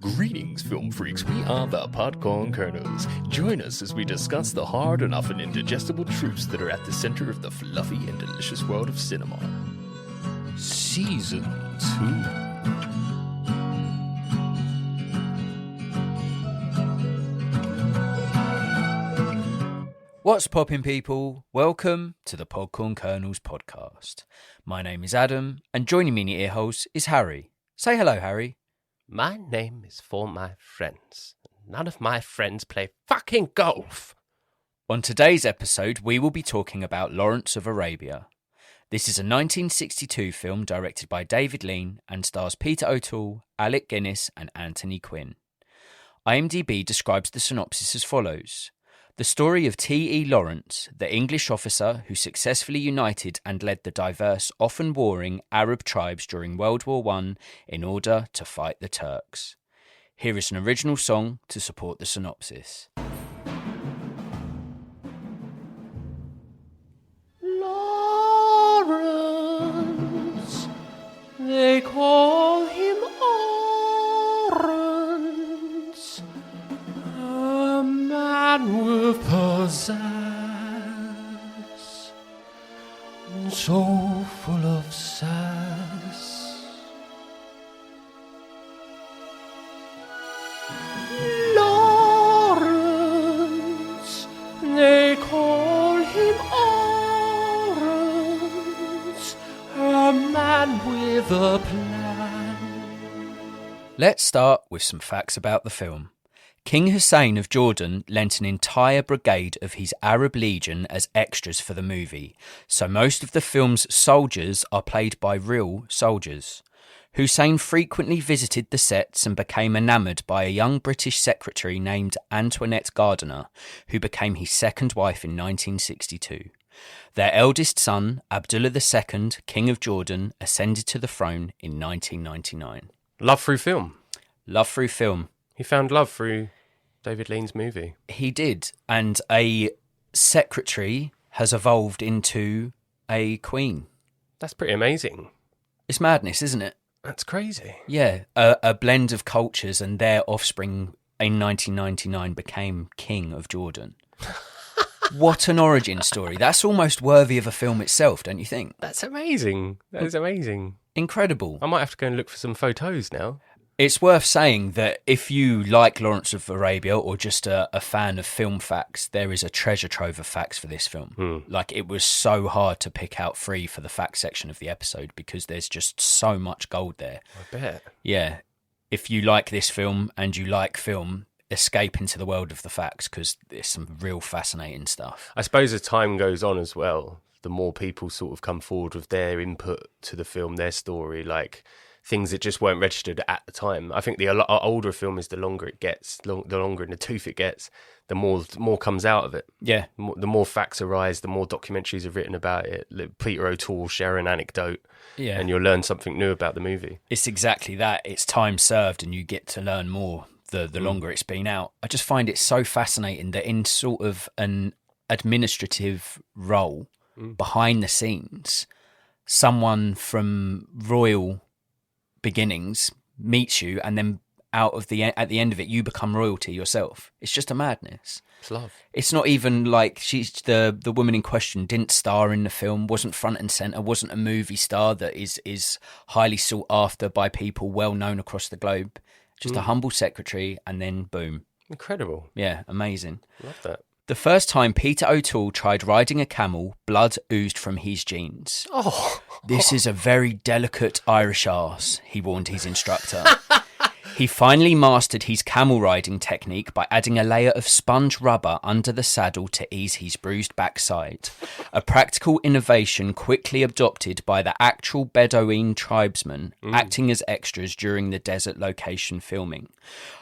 Greetings, film freaks. We are the Podcorn Kernels. Join us as we discuss the hard and often indigestible truths that are at the center of the fluffy and delicious world of cinema. Season 2. What's poppin', people? Welcome to the Podcorn Kernels podcast. My name is Adam, and joining me in your earholes is Harry. Say hello, Harry. My name is for my friends. None of my friends play fucking golf. On today's episode, we will be talking about Lawrence of Arabia. This is a 1962 film directed by David Lean and stars Peter O'Toole, Alec Guinness, and Anthony Quinn. IMDb describes the synopsis as follows. The story of T.E. Lawrence, the English officer who successfully united and led the diverse, often warring Arab tribes during World War I in order to fight the Turks. Here is an original song to support the synopsis. Lawrence, they call him Orange, a man with pizzazz, so full of sass. Lawrence, they call him Orange, a man with a plan. Let's start with some facts about the film. King Hussein of Jordan lent an entire brigade of his Arab legion as extras for the movie, so most of the film's soldiers are played by real soldiers. Hussein frequently visited the sets and became enamoured by a young British secretary named Antoinette Gardiner, who became his second wife in 1962. Their eldest son, Abdullah II, King of Jordan, ascended to the throne in 1999. Love through film. Love through film. He found love through David Lean's movie. He did, and a secretary has evolved into a queen. That's pretty amazing. It's madness, isn't it? That's crazy. Yeah, a blend of cultures, and their offspring in 1999 became King of Jordan. What an origin story. That's almost worthy of a film itself, don't you think? That's amazing. That is amazing. Incredible. I might have to go and look for some photos now. It's worth saying that if you like Lawrence of Arabia or just a fan of film facts, there is a treasure trove of facts for this film. Like, it was so hard to pick out 3 for the facts section of the episode because there's just so much gold there. I bet. Yeah. If you like this film and you like film, escape into the world of the facts because there's some real fascinating stuff. I suppose as time goes on as well, the more people sort of come forward with their input to the film, their story, like things that just weren't registered at the time. I think the older a film is, the longer it gets, the longer in the tooth it gets, the more comes out of it. Yeah. The more facts arise, the more documentaries are written about it. Peter O'Toole share an anecdote, and you'll learn something new about the movie. It's exactly that. It's time served and you get to learn more the longer it's been out. I just find it so fascinating that in sort of an administrative role behind the scenes, someone from royal beginnings meets you, and then at the end of it you become royalty yourself. It's just a madness. It's love. It's not even like she's the woman in question didn't star in the film, wasn't front and center, wasn't a movie star that is highly sought after by people well known across the globe. Just a humble secretary, and then boom. Incredible. Yeah, amazing. Love that. The first time Peter O'Toole tried riding a camel, blood oozed from his jeans. Oh. This is a very delicate Irish arse, he warned his instructor. He finally mastered his camel riding technique by adding a layer of sponge rubber under the saddle to ease his bruised backside, a practical innovation quickly adopted by the actual Bedouin tribesmen acting as extras during the desert location filming.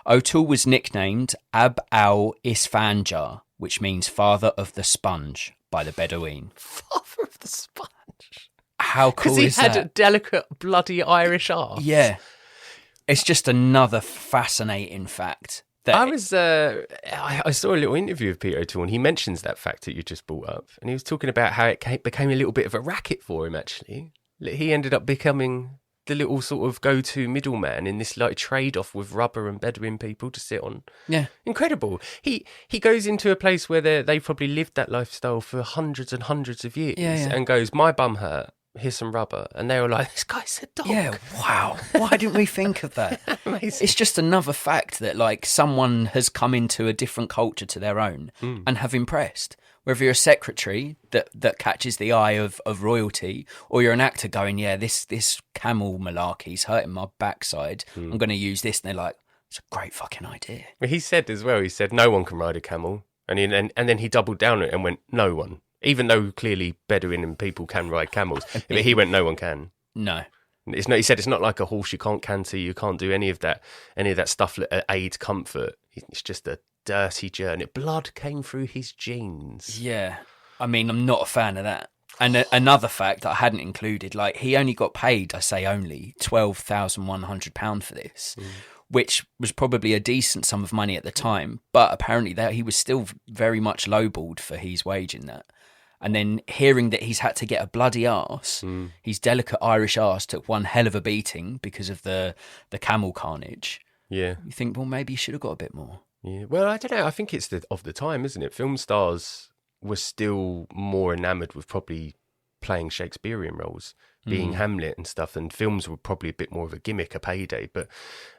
O'Toole was nicknamed Ab al-Isfanjar, which means father of the sponge, by the Bedouin. Father of the sponge. How cool is that? Because he had a delicate, bloody Irish arse. Yeah. It's just another fascinating fact. I saw a little interview of Peter O'Toole, and he mentions that fact that you just brought up. And he was talking about how it became a little bit of a racket for him, actually. He ended up becoming the little sort of go-to middleman in this like trade-off with rubber and Bedouin people to sit on. Yeah. Incredible. He goes into a place where they've probably lived that lifestyle for hundreds and hundreds of years and goes, my bum hurt, here's some rubber. And they were like, this guy's a dog. Yeah, wow. Why didn't we think of that? Amazing. It's just another fact that like someone has come into a different culture to their own and have impressed. Whether you're a secretary that catches the eye of royalty, or you're an actor going, yeah, this camel malarkey's hurting my backside. I'm going to use this. And they're like, it's a great fucking idea. He said as well, no one can ride a camel. And then he doubled down on it and went, no one. Even though clearly Bedouin and people can ride camels. But he went, no one can. No. It's not, he said it's not like a horse you can't canter, you can't do any of that stuff that aids comfort. It's just a dirty journey. Blood came through his jeans. Yeah. I mean, I'm not a fan of that. And another fact that I hadn't included, like he only got paid, I say only, £12,100 for this, which was probably a decent sum of money at the time. But apparently that he was still very much lowballed for his wage in that. And then hearing that he's had to get a bloody arse, his delicate Irish arse took one hell of a beating because of the camel carnage. Yeah. You think, well, maybe you should have got a bit more. Yeah. Well, I don't know. I think it's of the time, isn't it? Film stars were still more enamoured with probably playing Shakespearean roles, being Hamlet and stuff, and films were probably a bit more of a gimmick, a payday. But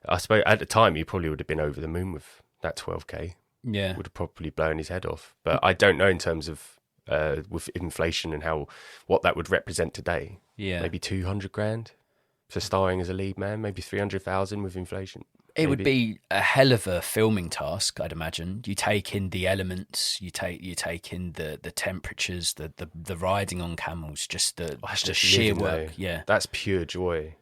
I suppose at the time, he probably would have been over the moon with that 12K. Yeah. Would have probably blown his head off. But I don't know in terms of with inflation and what that would represent today. Yeah. Maybe 200 grand for starring as a lead man, maybe 300,000 with inflation. It would be a hell of a filming task, I'd imagine. You take in the elements, you take in the temperatures, the riding on camels, just the sheer work. Yeah, that's pure joy.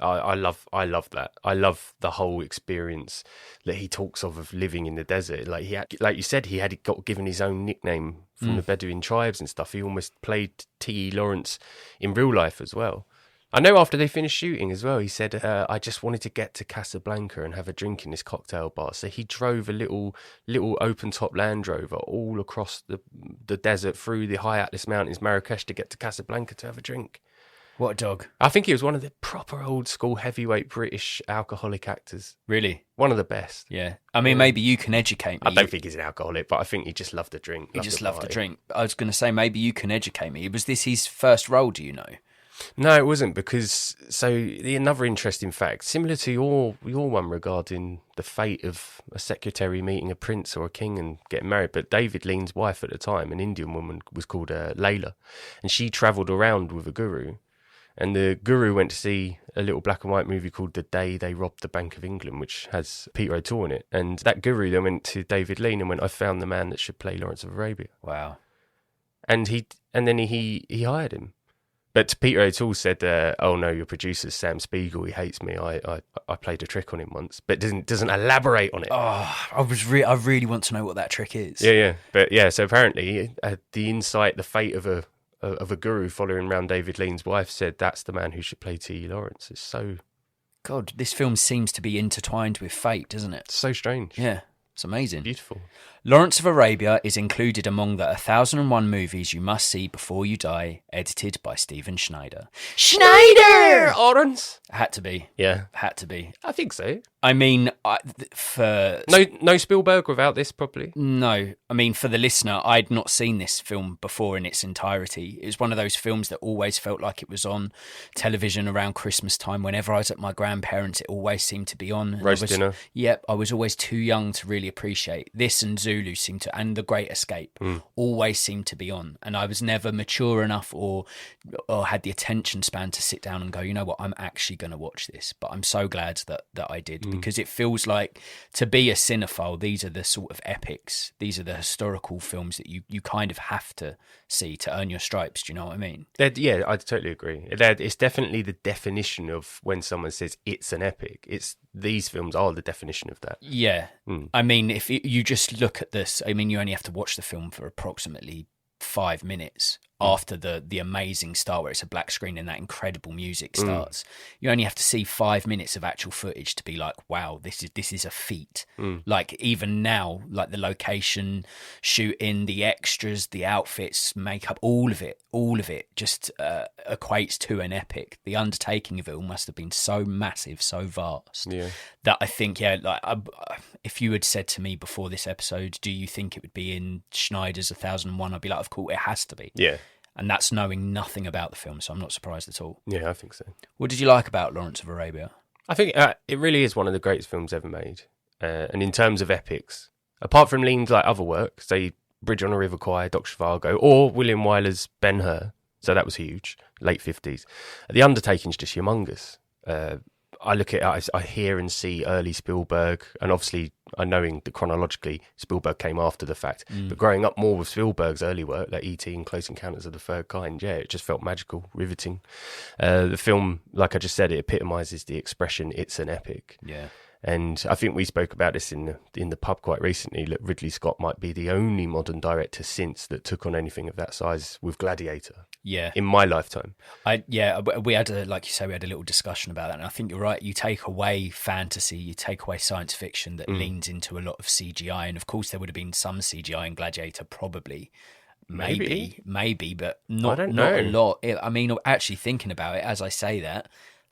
I love that. I love the whole experience that he talks of living in the desert. Like like you said, he had got given his own nickname from the Bedouin tribes and stuff. He almost played T.E. Lawrence in real life as well. I know after they finished shooting as well, he said, I just wanted to get to Casablanca and have a drink in this cocktail bar. So he drove a little open-top Land Rover all across the desert, through the high Atlas Mountains, Marrakesh, to get to Casablanca to have a drink. What a dog. I think he was one of the proper old-school heavyweight British alcoholic actors. Really? One of the best. Yeah. I mean, maybe you can educate me. I don't think he's an alcoholic, but I think he just loved the drink. He just loved the drink. I was going to say, maybe you can educate me. Was this his first role, do you know? No, it wasn't, because another interesting fact, similar to your one regarding the fate of a secretary meeting a prince or a king and getting married, but David Lean's wife at the time, an Indian woman, was called Layla, and she travelled around with a guru, and the guru went to see a little black and white movie called The Day They Robbed the Bank of England, which has Peter O'Toole in it, and that guru then went to David Lean and went, I found the man that should play Lawrence of Arabia. Wow. And then he hired him. But Peter O'Toole said, "Oh no, your producer's Sam Spiegel. He hates me. I played a trick on him once, but doesn't elaborate on it." Oh, I really want to know what that trick is. Yeah. But yeah, so apparently the insight, the fate of a guru following around David Lean's wife said that's the man who should play T.E. Lawrence. It's so... God, this film seems to be intertwined with fate, doesn't it? So strange. Yeah, it's amazing. Beautiful. Lawrence of Arabia is included among the 1001 movies you must see before you die, edited by Stephen Schneider. Schneider! Lawrence? Had to be. Yeah. Had to be. I think so. I mean, No Spielberg without this, probably? No. I mean, for the listener, I'd not seen this film before in its entirety. It was one of those films that always felt like it was on television around Christmas time. Whenever I was at my grandparents', it always seemed to be on. Roast dinner. Yep, I was always too young to really appreciate. This and Zulu and The Great Escape always seemed to be on. And I was never mature enough or had the attention span to sit down and go, you know what, I'm actually going to watch this. But I'm so glad that I did, because it feels like, to be a cinephile, these are the sort of epics. These are the historical films that you kind of have to see to earn your stripes. Do you know what I mean? Yeah, I totally agree. It's definitely the definition of when someone says it's an epic. These films are the definition of that. Yeah. I mean, if you just look at this, I mean, you only have to watch the film for approximately 5 minutes. after the amazing start where it's a black screen and that incredible music starts. You only have to see 5 minutes of actual footage to be like, wow, this is a feat. Like even now, like the location, shooting, the extras, the outfits, makeup, all of it just equates to an epic. The undertaking of it all must have been so massive, so vast, that I think, if you had said to me before this episode, do you think it would be in Schneider's 1001? I'd be like, of course, it has to be. Yeah. And that's knowing nothing about the film, so I'm not surprised at all. Yeah, I think so. What did you like about Lawrence of Arabia? I think it really is one of the greatest films ever made. And in terms of epics, apart from Lean's like other work, say Bridge on a River Kwai, Dr. Zhivago, or William Wyler's Ben-Hur, so that was huge, late 50s. The undertaking's just humongous. I look at it, I hear and see early Spielberg, and obviously I knowing that chronologically Spielberg came after the fact, but growing up more with Spielberg's early work, like E.T. and Close Encounters of the Third Kind, it just felt magical, riveting. The film, like I just said, it epitomises the expression, it's an epic. Yeah. And I think we spoke about this in the pub quite recently, that Ridley Scott might be the only modern director since that took on anything of that size with Gladiator. Yeah. In my lifetime. We had a little discussion about that, and I think you're right. You take away fantasy, you take away science fiction that leans into a lot of CGI, and of course there would have been some CGI in Gladiator, probably. Maybe, but not a lot. I mean, actually thinking about it, as I say that,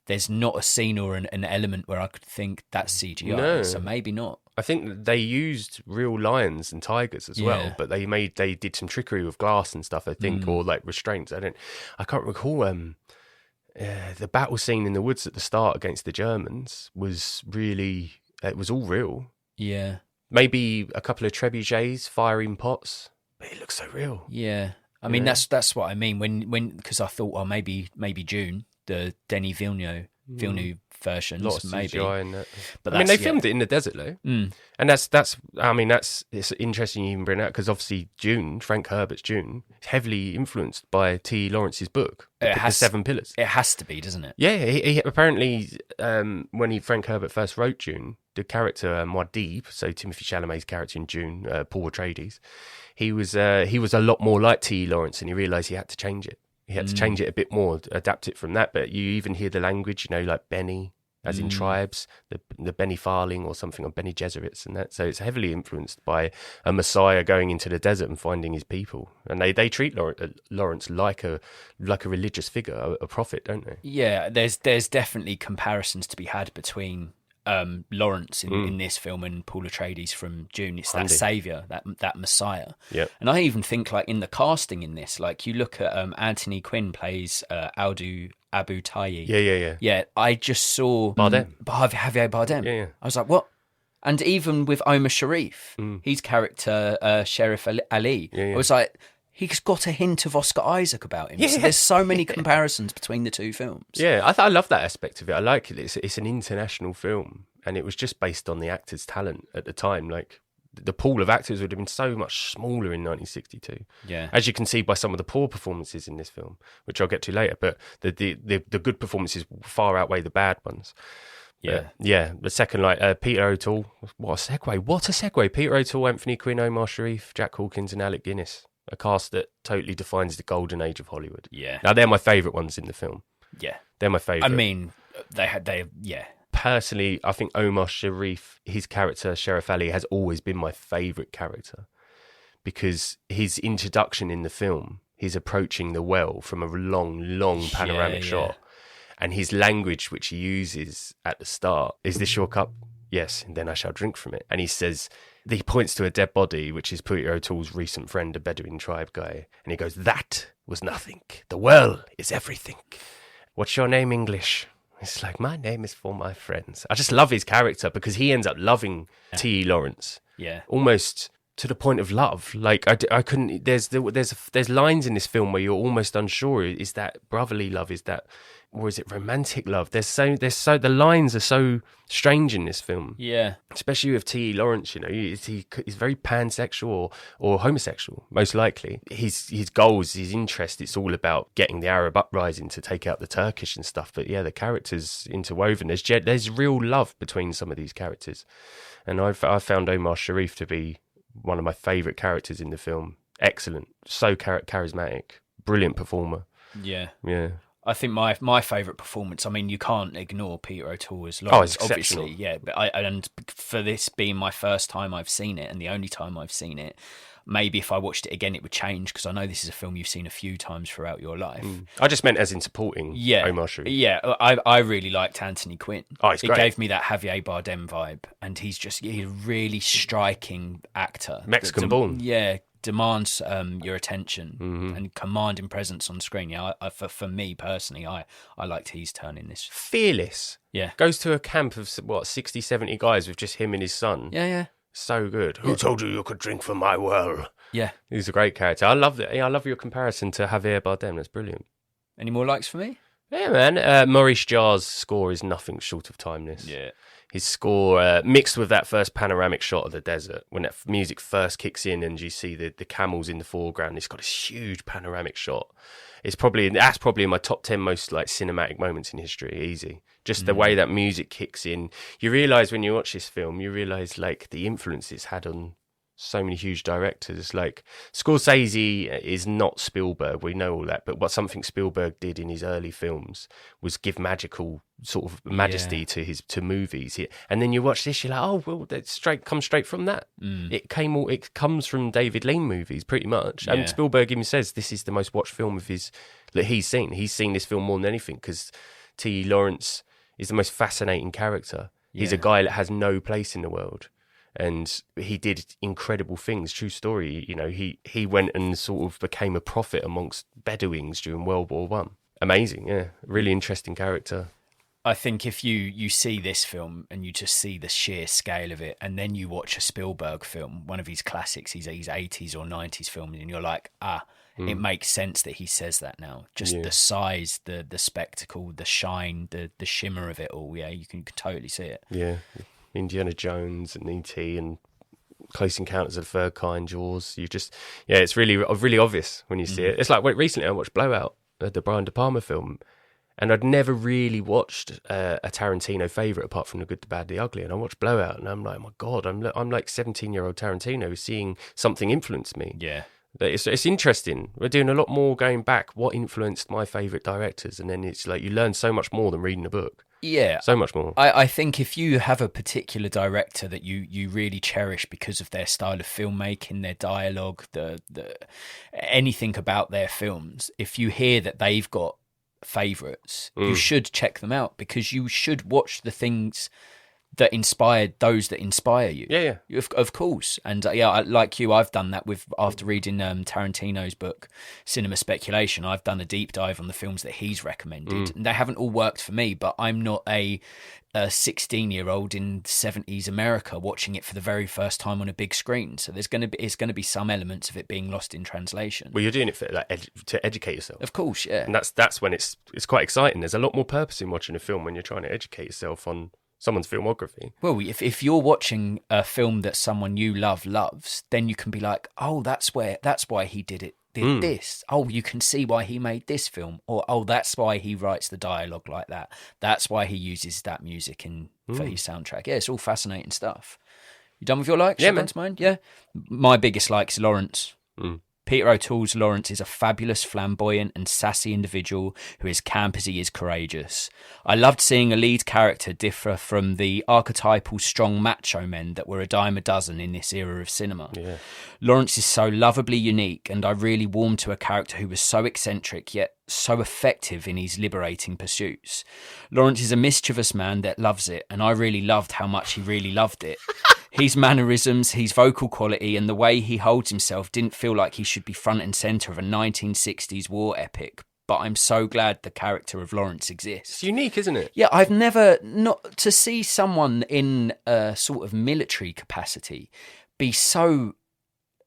there's not a scene or an element where I could think that's CGI, so maybe not. I think they used real lions and tigers as well, but they did some trickery with glass and stuff, I think, or like restraints. I can't recall. The battle scene in the woods at the start against the Germans was really, it was all real. Yeah, maybe a couple of trebuchets firing pots, but it looks so real. Yeah, I mean that's what I mean when because I thought, maybe June, the Denis Villeneuve versions, lot of maybe. CGI in that. But I mean, they filmed it in the desert though, and it's interesting you even bring that, because obviously Frank Herbert's Dune, is heavily influenced by T. Lawrence's book, The Seven Pillars. It has to be, doesn't it? Yeah, he apparently when Frank Herbert first wrote Dune, the character Muad'Dib, so Timothy Chalamet's character in Dune, Paul Atreides, he was a lot more like T. Lawrence, and he realised he had to change it. He had to change it a bit more, adapt it from that. But you even hear the language, like Benny, as in tribes, the Benny Farling or something, or Benny Gesserits and that. So it's heavily influenced by a Messiah going into the desert and finding his people. And they treat Lawrence like a religious figure, a prophet, don't they? Yeah, there's definitely comparisons to be had between Lawrence in this film and Paul Atreides from Dune. It's that saviour, that Messiah. Yeah. And I even think, like, in the casting in this, like, you look at Anthony Quinn plays Abu Tayi. Yeah, I just saw Bardem. Javier Bardem. Yeah. I was like, what? And even with Omar Sharif, his character Sheriff Ali, I was like, he's got a hint of Oscar Isaac about him. Yeah. So there's so many comparisons between the two films. Yeah, I love that aspect of it. I like it. It's an international film, and it was just based on the actors' talent at the time. Like, the pool of actors would have been so much smaller in 1962. Yeah, as you can see by some of the poor performances in this film, which I'll get to later. But the good performances far outweigh the bad ones. Yeah. The second, Peter O'Toole. What a segue! Peter O'Toole, Anthony Quinn, Omar Sharif, Jack Hawkins, and Alec Guinness. A cast that totally defines the golden age of Hollywood. Yeah. Now, they're my favourite ones in the film. Yeah. They're my favourite. I mean, yeah. Personally, I think Omar Sharif, his character, Sheriff Ali, has always been my favourite character, because his introduction in the film, he's approaching the well from a long panoramic shot. And his language, which he uses at the start, is this your cup? Yes, and then I shall drink from it. And he says, he points to a dead body, which is Peter O'Toole's recent friend, a Bedouin tribe guy. And he goes, that was nothing. The well is everything. What's your name, English? It's like, my name is for my friends. I just love his character, because he ends up loving T. Lawrence. Yeah. Almost to the point of love. Like, I couldn't, there's lines in this film where you're almost unsure, is that brotherly love, or is it romantic love? The lines are so strange in this film. Yeah. Especially with T. Lawrence, he's very pansexual or homosexual, most likely. His goals, his interest, it's all about getting the Arab uprising to take out the Turkish and stuff. But yeah, the characters interwoven. There's real love between some of these characters. And I found Omar Sharif to be one of my favourite characters in the film. Excellent. So charismatic. brilliant performer. Yeah. Yeah. I think my favourite performance, I mean, you can't ignore Peter O'Toole as Lawrence, it's exceptional. obviously, yeah. But and for this being my first time I've seen it and the only time I've seen it, maybe if I watched it again, it would change, because I know this is a film you've seen a few times throughout your life. I just meant as in supporting Omar Sharif. Yeah, I really liked Anthony Quinn. Oh, he's great. It gave me that Javier Bardem vibe, and he's a really striking actor. Mexican-born. Yeah, demands your attention and commanding presence on screen. Yeah, for me personally, I liked his turn in this. Fearless. Yeah. Goes to a camp of, 60, 70 guys with just him and his son. Yeah. So good. Who told you could drink from my well? Yeah. He's a great character. I love that. I love your comparison to Javier Bardem. That's brilliant. Any more likes for me? Yeah, man. Maurice Jarre's score is nothing short of timeless. Yeah. His score, mixed with that first panoramic shot of the desert, when that music first kicks in and you see the camels in the foreground, it's got this huge panoramic shot. That's probably in my top 10 most like cinematic moments in history. Easy. Just the way that music kicks in. You realise when you watch this film, you realise like the influence it's had on so many huge directors. Like Scorsese is not Spielberg, we know all that, but what something Spielberg did in his early films was give magical sort of majesty to movies. And then you watch this, you're like, oh well, that comes straight from that. It comes from David Lean movies pretty much. And Spielberg even says this is the most watched film of his that he's seen. He's seen this film more than anything because T. Lawrence is the most fascinating character. He's a guy that has no place in the world. And he did incredible things. True story. You know, he went and sort of became a prophet amongst Bedouins during World War One. Amazing, yeah. Really interesting character. I think if you see this film and you just see the sheer scale of it, and then you watch a Spielberg film, one of his classics, his 80s or 90s films, and you're like, it makes sense that he says that now. Just the size, the spectacle, the shine, the shimmer of it all. Yeah, you can totally see it. Yeah. Indiana Jones and E.T. and Close Encounters of the Third Kind, Jaws. It's really obvious when you see it. It's like recently I watched Blowout, the Brian De Palma film, and I'd never really watched a Tarantino favourite apart from The Good, the Bad, the Ugly, and I watched Blowout and I'm like, oh my God, I'm like 17-year-old Tarantino seeing something influence me. Yeah. It's interesting. We're doing a lot more going back. What influenced my favourite directors? And then it's like you learn so much more than reading a book. Yeah. So much more. I think if you have a particular director that you really cherish because of their style of filmmaking, their dialogue, the anything about their films, if you hear that they've got favourites, you should check them out, because you should watch the things that inspired those that inspire you. Yeah. Of course. And like you, I've done that after reading Tarantino's book, Cinema Speculation. I've done a deep dive on the films that he's recommended. And they haven't all worked for me, but I'm not a 16-year-old in 70s America watching it for the very first time on a big screen. So it's going to be some elements of it being lost in translation. Well, you're doing it for to educate yourself. Of course, yeah. And that's when it's quite exciting. There's a lot more purpose in watching a film when you're trying to educate yourself on someone's filmography. Well, if you're watching a film that someone you loves, then you can be like, oh, that's why he did this. Oh, you can see why he made this film. Or, oh, that's why he writes the dialogue like that. That's why he uses that music for his soundtrack. Yeah, it's all fascinating stuff. You done with your likes? Yeah, man. Mine? Yeah. My biggest like is Lawrence. Peter O'Toole's Lawrence is a fabulous, flamboyant and sassy individual who is camp as he is courageous. I loved seeing a lead character differ from the archetypal strong macho men that were a dime a dozen in this era of cinema. Yeah. Lawrence is so lovably unique, and I really warmed to a character who was so eccentric yet so effective in his liberating pursuits. Lawrence is a mischievous man that loves it, and I really loved how much he really loved it. His mannerisms, his vocal quality, and the way he holds himself didn't feel like he should be front and centre of a 1960s war epic, but I'm so glad the character of Lawrence exists. It's unique, isn't it? Yeah, I've never, not to see someone in a sort of military capacity be so,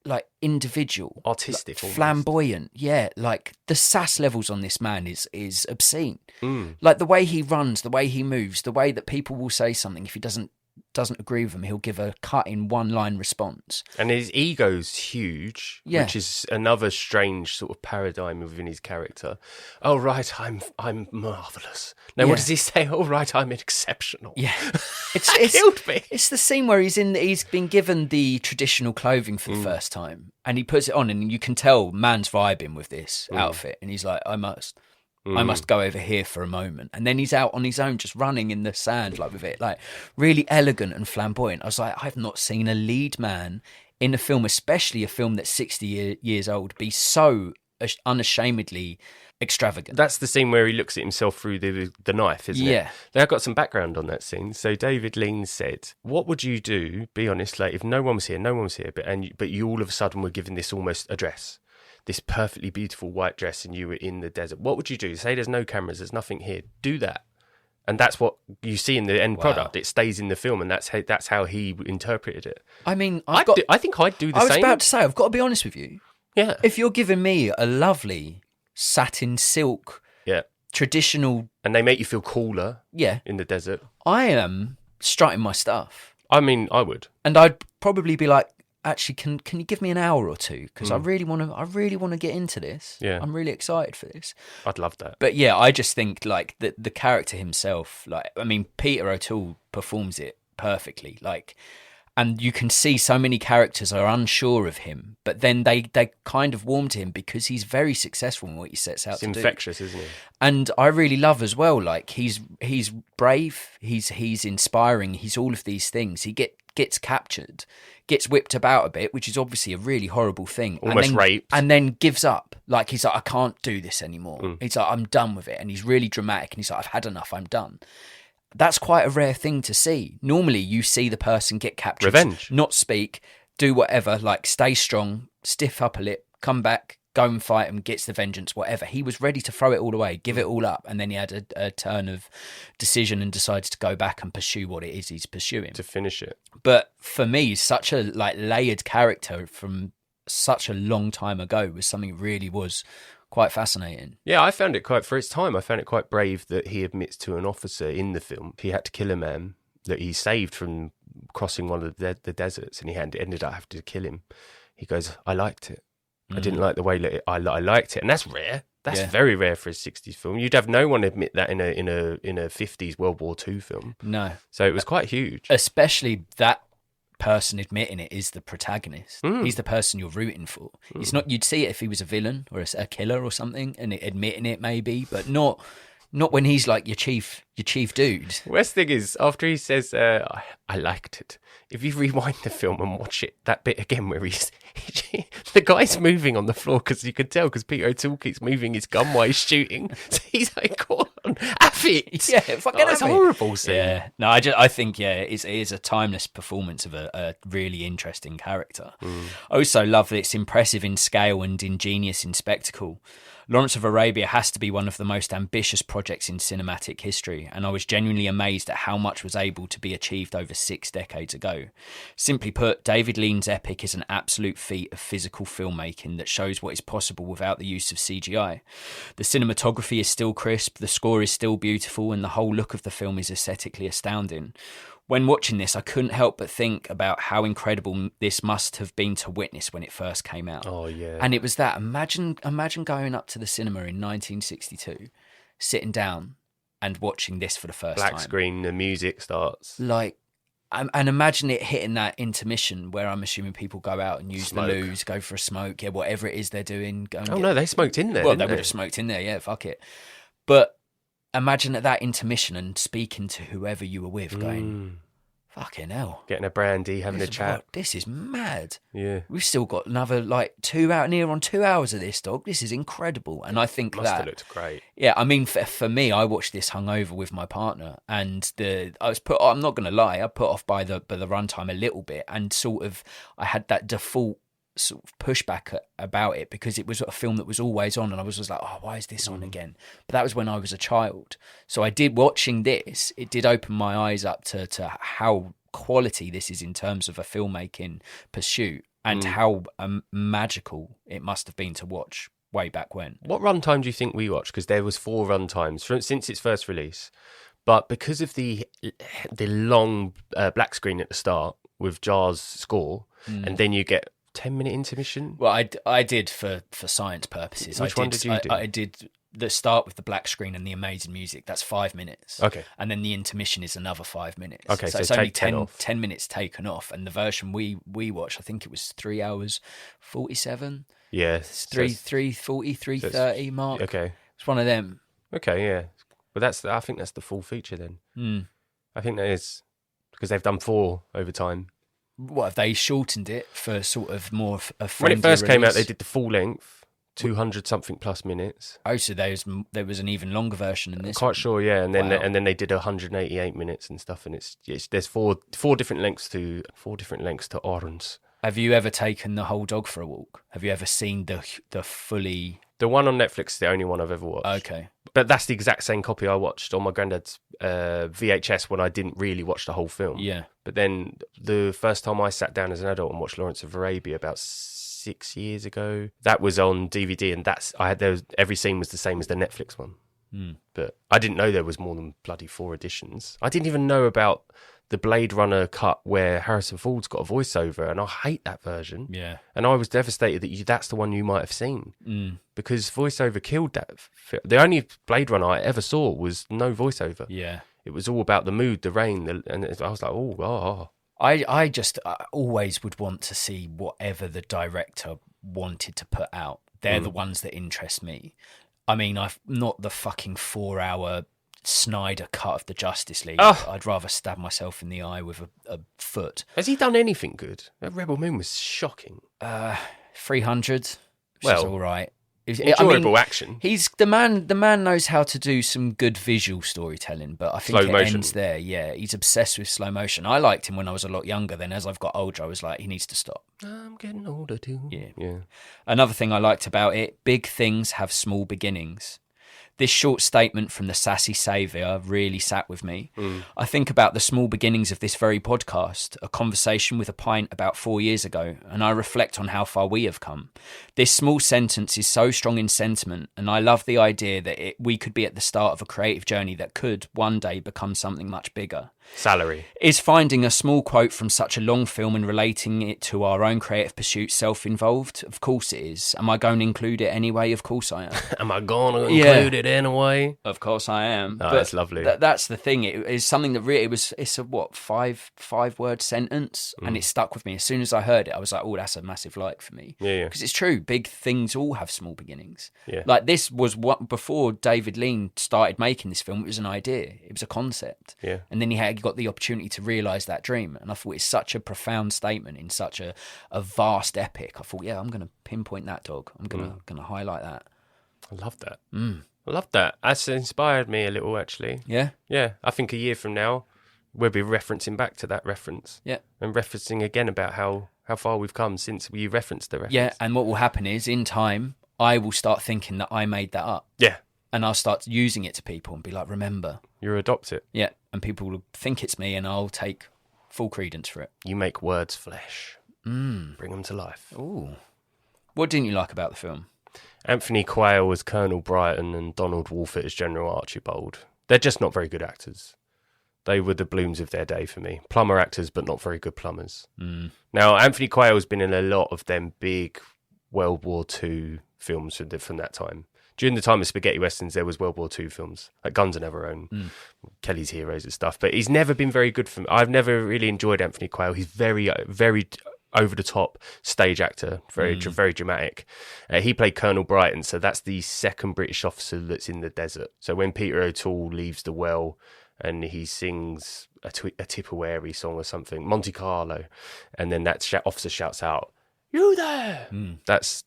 like, individual. Artistic. Like, flamboyant, yeah. Like, the sass levels on this man is obscene. Like, the way he runs, the way he moves, the way that people will say something if he doesn't doesn't agree with him, he'll give a cut-in one-line response. And his ego's huge, which is another strange sort of paradigm within his character. Oh, right, I'm marvellous. Now, what does he say? Oh, right, I'm exceptional. Yeah. It killed me. It's the scene where he's been given the traditional clothing for the first time, and he puts it on, and you can tell man's vibing with this outfit, and he's like, I must go over here for a moment. And then he's out on his own, just running in the sand, like with it, like really elegant and flamboyant. I was like, I've not seen a lead man in a film, especially a film that's 60 years old, be so unashamedly extravagant. That's the scene where he looks at himself through the knife, isn't it? Yeah. I've got some background on that scene. So David Lean said, what would you do, be honest, like if no one was here, but you all of a sudden were given this almost address, this perfectly beautiful white dress, and you were in the desert, what would you do? Say there's no cameras, there's nothing here. Do that. And that's what you see in the end product. It stays in the film, and that's how he interpreted it. I mean, I think I'd do the same. I was about to say, I've got to be honest with you. Yeah. If you're giving me a lovely satin silk, traditional... And they make you feel cooler in the desert. I am strutting my stuff. I mean, I would. And I'd probably be like, actually, can you give me an hour or two? Because I really want to get into this. Yeah. I'm really excited for this. I'd love that. But yeah, I just think like the character himself, like, I mean, Peter O'Toole performs it perfectly. Like, and you can see so many characters are unsure of him, but then they kind of warm to him because he's very successful in what he sets out to do. It's infectious, isn't he? And I really love as well, like he's brave, he's inspiring, he's all of these things. He gets captured, gets whipped about a bit, which is obviously a really horrible thing. Almost raped. And then gives up. Like, he's like, I can't do this anymore. He's like, I'm done with it. And he's really dramatic. And he's like, I've had enough. I'm done. That's quite a rare thing to see. Normally, you see the person get captured. Revenge. Not speak, do whatever, like stay strong, stiff upper lip, come back, go and fight him, gets the vengeance, whatever. He was ready to throw it all away, give it all up, and then he had a turn of decision and decides to go back and pursue what it is he's pursuing. To finish it. But for me, such a like layered character from such a long time ago was something that really was quite fascinating. Yeah, I found it quite, for its time, I found it quite brave that he admits to an officer in the film he had to kill a man that he saved from crossing one of the deserts, and he ended up having to kill him. He goes, I liked it. I didn't like the way that I liked it, and that's rare. That's very rare for a 60s film. You'd have no one admit that in a 50s World War II film. No. So it was quite huge. Especially that person admitting it is the protagonist. He's the person you're rooting for. It's not, you'd see it if he was a villain or a killer or something, and admitting it maybe, but not when he's like your chief dude. Worst thing is, after he says, I liked it, if you rewind the film and watch it, that bit again where the guy's moving on the floor, because you could tell, because Peter O'Toole keeps moving his gun while he's shooting. So he's like, go on, have it. Yeah, fucking it's a horrible scene. Yeah, no, I think, it is a timeless performance of a really interesting character. I also love that it's impressive in scale and ingenious in spectacle. Lawrence of Arabia has to be one of the most ambitious projects in cinematic history, and I was genuinely amazed at how much was able to be achieved over 6 decades ago. Simply put, David Lean's epic is an absolute feat of physical filmmaking that shows what is possible without the use of CGI. The cinematography is still crisp, the score is still beautiful, and the whole look of the film is aesthetically astounding. When watching this, I couldn't help but think about how incredible this must have been to witness when it first came out. Oh, yeah. And it was that. Imagine going up to the cinema in 1962, sitting down and watching this for the first time. Black screen, the music starts. Like, and imagine it hitting that intermission where I'm assuming people go out and use the loos, go for a smoke, whatever it is they're doing. No, they smoked in there. Well, they would have smoked in there, fuck it. But imagine at that intermission and speaking to whoever you were with, going, fucking hell. Getting a brandy, having a chat. This is mad. Yeah. We've still got another, 2 hours of this, dog. This is incredible. And I think Must have looked great. Yeah, I mean, for me, I watched this hungover with my partner, and I'm not going to lie, I put off by the runtime a little bit, and sort of, I had that default sort of pushback about it because it was a film that was always on, and I was just like, oh, why is this on again? But that was when I was a child. So watching this, it did open my eyes up to how quality this is in terms of a filmmaking pursuit, and how magical it must have been to watch way back when. What runtime do you think we watched? Because there was 4 runtimes since its first release. But because of the long black screen at the start with Jar's score, and then you get 10-minute intermission. Well, I did for science purposes. Which one did you do? I did the start with the black screen and the amazing music. That's 5 minutes. Okay. And then the intermission is another 5 minutes. Okay, so it's take only 10 10 minutes taken off. And the version we watched, I think it was 3 hours 47. Yeah. It's 3:40, 3:30 mark. Okay. It's one of them. Okay, yeah. But I think that's the full feature then. I think that is because they've done 4 over time. What, have they shortened it for sort of more a When friendly it first came out, release? they did the full length, 200 something plus minutes. Oh, so there was an even longer version than this. Quite one. sure, yeah. And then Wow. and then they did 188 minutes and stuff. And it's there's four different lengths to Orange. Have you ever taken the whole dog for a walk? Have you ever seen the fully? The one on Netflix is the only one I've ever watched. Okay. But that's the exact same copy I watched on my granddad's VHS when I didn't really watch the whole film. Yeah. But then the first time I sat down as an adult and watched Lawrence of Arabia about 6 years ago, that was on DVD, and every scene was the same as the Netflix one. But I didn't know there was more than bloody 4 editions. I didn't even know about the Blade Runner cut where Harrison Ford's got a voiceover, and I hate that version. Yeah. And I was devastated that that's the one you might have seen because voiceover killed that. The only Blade Runner I ever saw was no voiceover. Yeah. It was all about the mood, the rain, and I was like, oh. I always would want to see whatever the director wanted to put out. They're the ones that interest me. I mean, I've not the fucking 4-hour Snyder cut of the Justice League. Oh. I'd rather stab myself in the eye with a foot. Has he done anything good? That Rebel Moon was shocking. 300, which Well, is all right. Enjoyable action. He's the man. The man knows how to do some good visual storytelling, but I think Slow it motion. ends there. Yeah, he's obsessed with slow motion. I liked him when I was a lot younger. Then, as I've got older, I was like, he needs to stop. I'm getting older too. Yeah. Another thing I liked about it: big things have small beginnings. This short statement from the sassy saviour really sat with me. I think about the small beginnings of this very podcast, a conversation with a pint about 4 years ago, and I reflect on how far we have come. This small sentence is so strong in sentiment, and I love the idea that we could be at the start of a creative journey that could one day become something much bigger. Salary. Is finding a small quote from such a long film and relating it to our own creative pursuits self-involved? Of course it is. Am I going to include it anyway? Of course I am. Am I going to include it anyway? Of course I am. Oh, that's lovely. That's the thing. It is something that really it's a five word sentence, and it stuck with me. As soon as I heard it, I was like, oh, that's a massive like for me. Yeah. Because it's true. Big things all have small beginnings. Yeah. Like this was what before David Lean started making this film. It was an idea. It was a concept. Yeah. And then he got the opportunity to realise that dream. And I thought it's such a profound statement in such a vast epic. I thought, yeah, I'm going to pinpoint that, dog. I'm going to highlight that. I love that. I love that. That's inspired me a little, actually. Yeah? Yeah. I think a year from now, we'll be referencing back to that reference. Yeah. And referencing again about how far we've come since you referenced the reference. Yeah, and what will happen is, in time, I will start thinking that I made that up. Yeah. And I'll start using it to people and be like, remember. You adopt it. Yeah, and people will think it's me and I'll take full credence for it. You make words flesh. Bring them to life. Ooh. What didn't you like about the film? Anthony Quayle as Colonel Brighton and Donald Wolfett as General Archibald. They're just not very good actors. They were the blooms of their day for me. Plumber actors, but not very good plumbers. Now, Anthony Quayle's been in a lot of them big World War II films from that time. During the time of spaghetti westerns, there was World War II films, like Guns of Navarone, Kelly's Heroes and stuff. But he's never been very good for me. I've never really enjoyed Anthony Quayle. He's very, very over-the-top stage actor, very dramatic. He played Colonel Brighton, so that's the second British officer that's in the desert. So when Peter O'Toole leaves the well and he sings a Tipperary song or something, Monte Carlo, and then that officer shouts out, "You there!" That's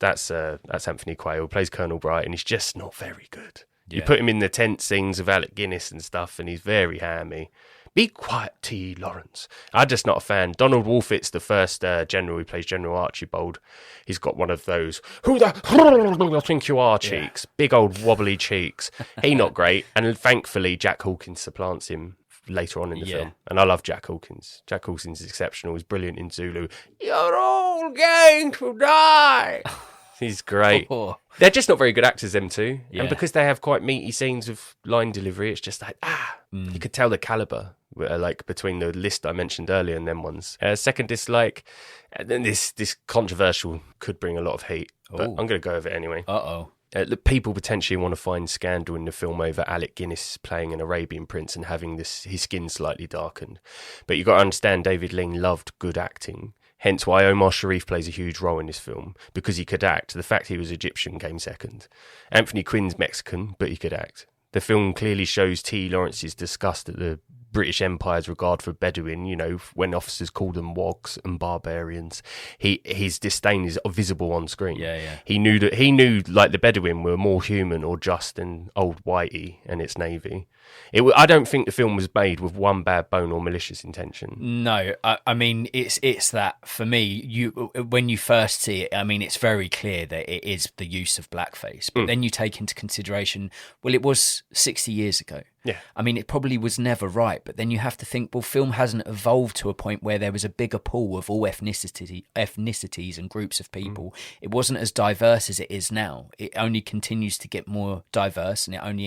Anthony Quayle, plays Colonel Brighton. He's just not very good. You put him in the tent scenes of Alec Guinness and stuff, and he's very hammy. Be quiet, T. Lawrence. I'm just not a fan. Donald Wolfett's the first general who plays General Archibald. He's got one of those, who the I think you are cheeks. Big old wobbly cheeks. He not great. And thankfully, Jack Hawkins supplants him later on in the film. And I love Jack Hawkins. Jack Hawkins is exceptional. He's brilliant in Zulu. You're all going to die. He's great. Oh. They're just not very good actors, them two. Yeah. And because they have quite meaty scenes of line delivery, it's just like, you could tell the calibre, like between the list I mentioned earlier and them ones. Second dislike, and then this controversial could bring a lot of heat, but I'm going to go over it anyway. People potentially want to find scandal in the film over Alec Guinness playing an Arabian prince and having his skin slightly darkened. But you've got to understand David Lean loved good acting. Hence why Omar Sharif plays a huge role in this film, because he could act. The fact he was Egyptian came second. Anthony Quinn's Mexican, but he could act. The film clearly shows T. Lawrence's disgust at the British Empire's regard for Bedouin, when officers called them wogs and barbarians. His disdain is visible on screen. He knew like the Bedouin were more human or just than old Whitey and its navy. I don't think the film was made with one bad bone or malicious intention. No, I mean it's that for me. When you first see it, I mean it's very clear that it is the use of blackface. But then you take into consideration, well, it was 60 years ago. Yeah, I mean it probably was never right. But then you have to think, well, film hasn't evolved to a point where there was a bigger pool of all ethnicities and groups of people. It wasn't as diverse as it is now. It only continues to get more diverse, and it only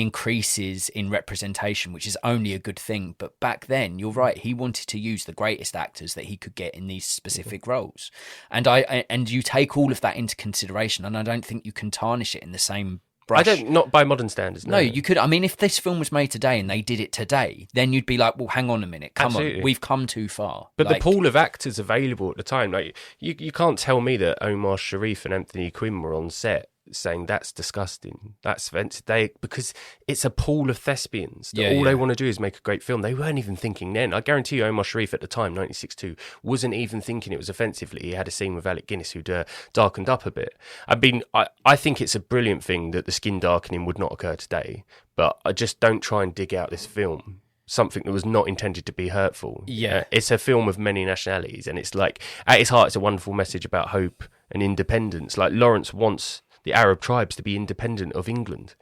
increases in representation, which is only a good thing. But back then, you're right, he wanted to use the greatest actors that he could get in these specific roles, and you take all of that into consideration, and I don't think you can tarnish it in the same brush. Not by modern standards. No, you could. I mean, if this film was made today and they did it today, then you'd be like, well, hang on a minute, come on, we've come too far. But the pool of actors available at the time, like you can't tell me that Omar Sharif and Anthony Quinn were on set saying that's disgusting, that's offensive, because it's a pool of thespians that all they want to do is make a great film. They weren't even thinking then. I guarantee you Omar Sharif at the time, 1962, wasn't even thinking it was offensively. He had a scene with Alec Guinness who'd darkened up a bit. I mean, I think it's a brilliant thing that the skin darkening would not occur today, but I just don't try and dig out this film something that was not intended to be hurtful. It's a film of many nationalities, and it's like, at its heart, it's a wonderful message about hope and independence. Like, Lawrence wants the Arab tribes to be independent of England.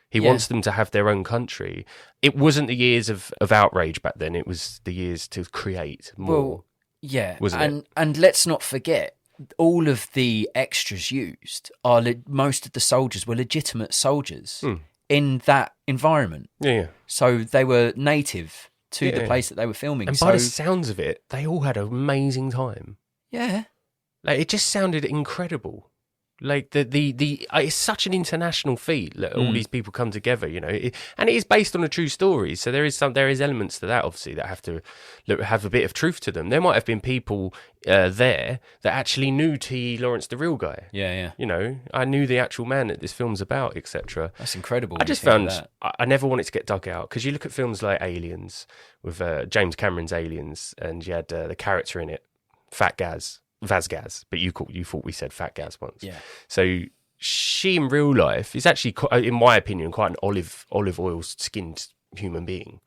He wants them to have their own country. It wasn't the years of outrage back then. It was the years to create more. Well, wasn't it? And let's not forget, all of the extras used are most of the soldiers were legitimate soldiers in that environment. So they were native to the place that they were filming. And by the sounds of it, they all had an amazing time. Yeah, like it just sounded incredible. Like it's such an international feat that all these people come together, and it is based on a true story. So there is elements to that, obviously, that have to have a bit of truth to them. There might have been people there that actually knew T. Lawrence, the real guy. I knew the actual man that this film's about, etc. That's incredible. I just found I never want it to get dug out, because you look at films like Aliens with James Cameron's Aliens, and you had the character in it, Vazgaz, but you thought we said Fat Gaz once. Yeah. So she in real life is actually, in my opinion, quite an olive oil skinned human being.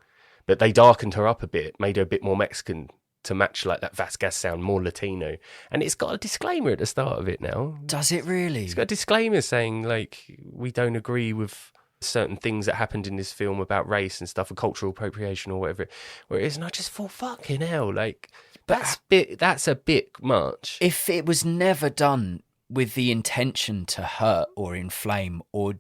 But they darkened her up a bit, made her a bit more Mexican to match like that Vazgaz sound, more Latino. And it's got a disclaimer at the start of it now. Does it really? It's got a disclaimer saying like, we don't agree with certain things that happened in this film about race and stuff, or cultural appropriation or whatever it is. And I just thought, fucking hell, like, that's a bit much. If it was never done with the intention to hurt or inflame or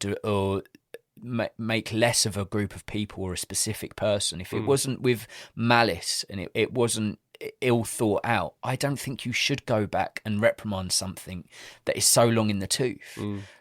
make less of a group of people or a specific person, if it wasn't with malice and it wasn't ill thought out, I don't think you should go back and reprimand something that is so long in the tooth.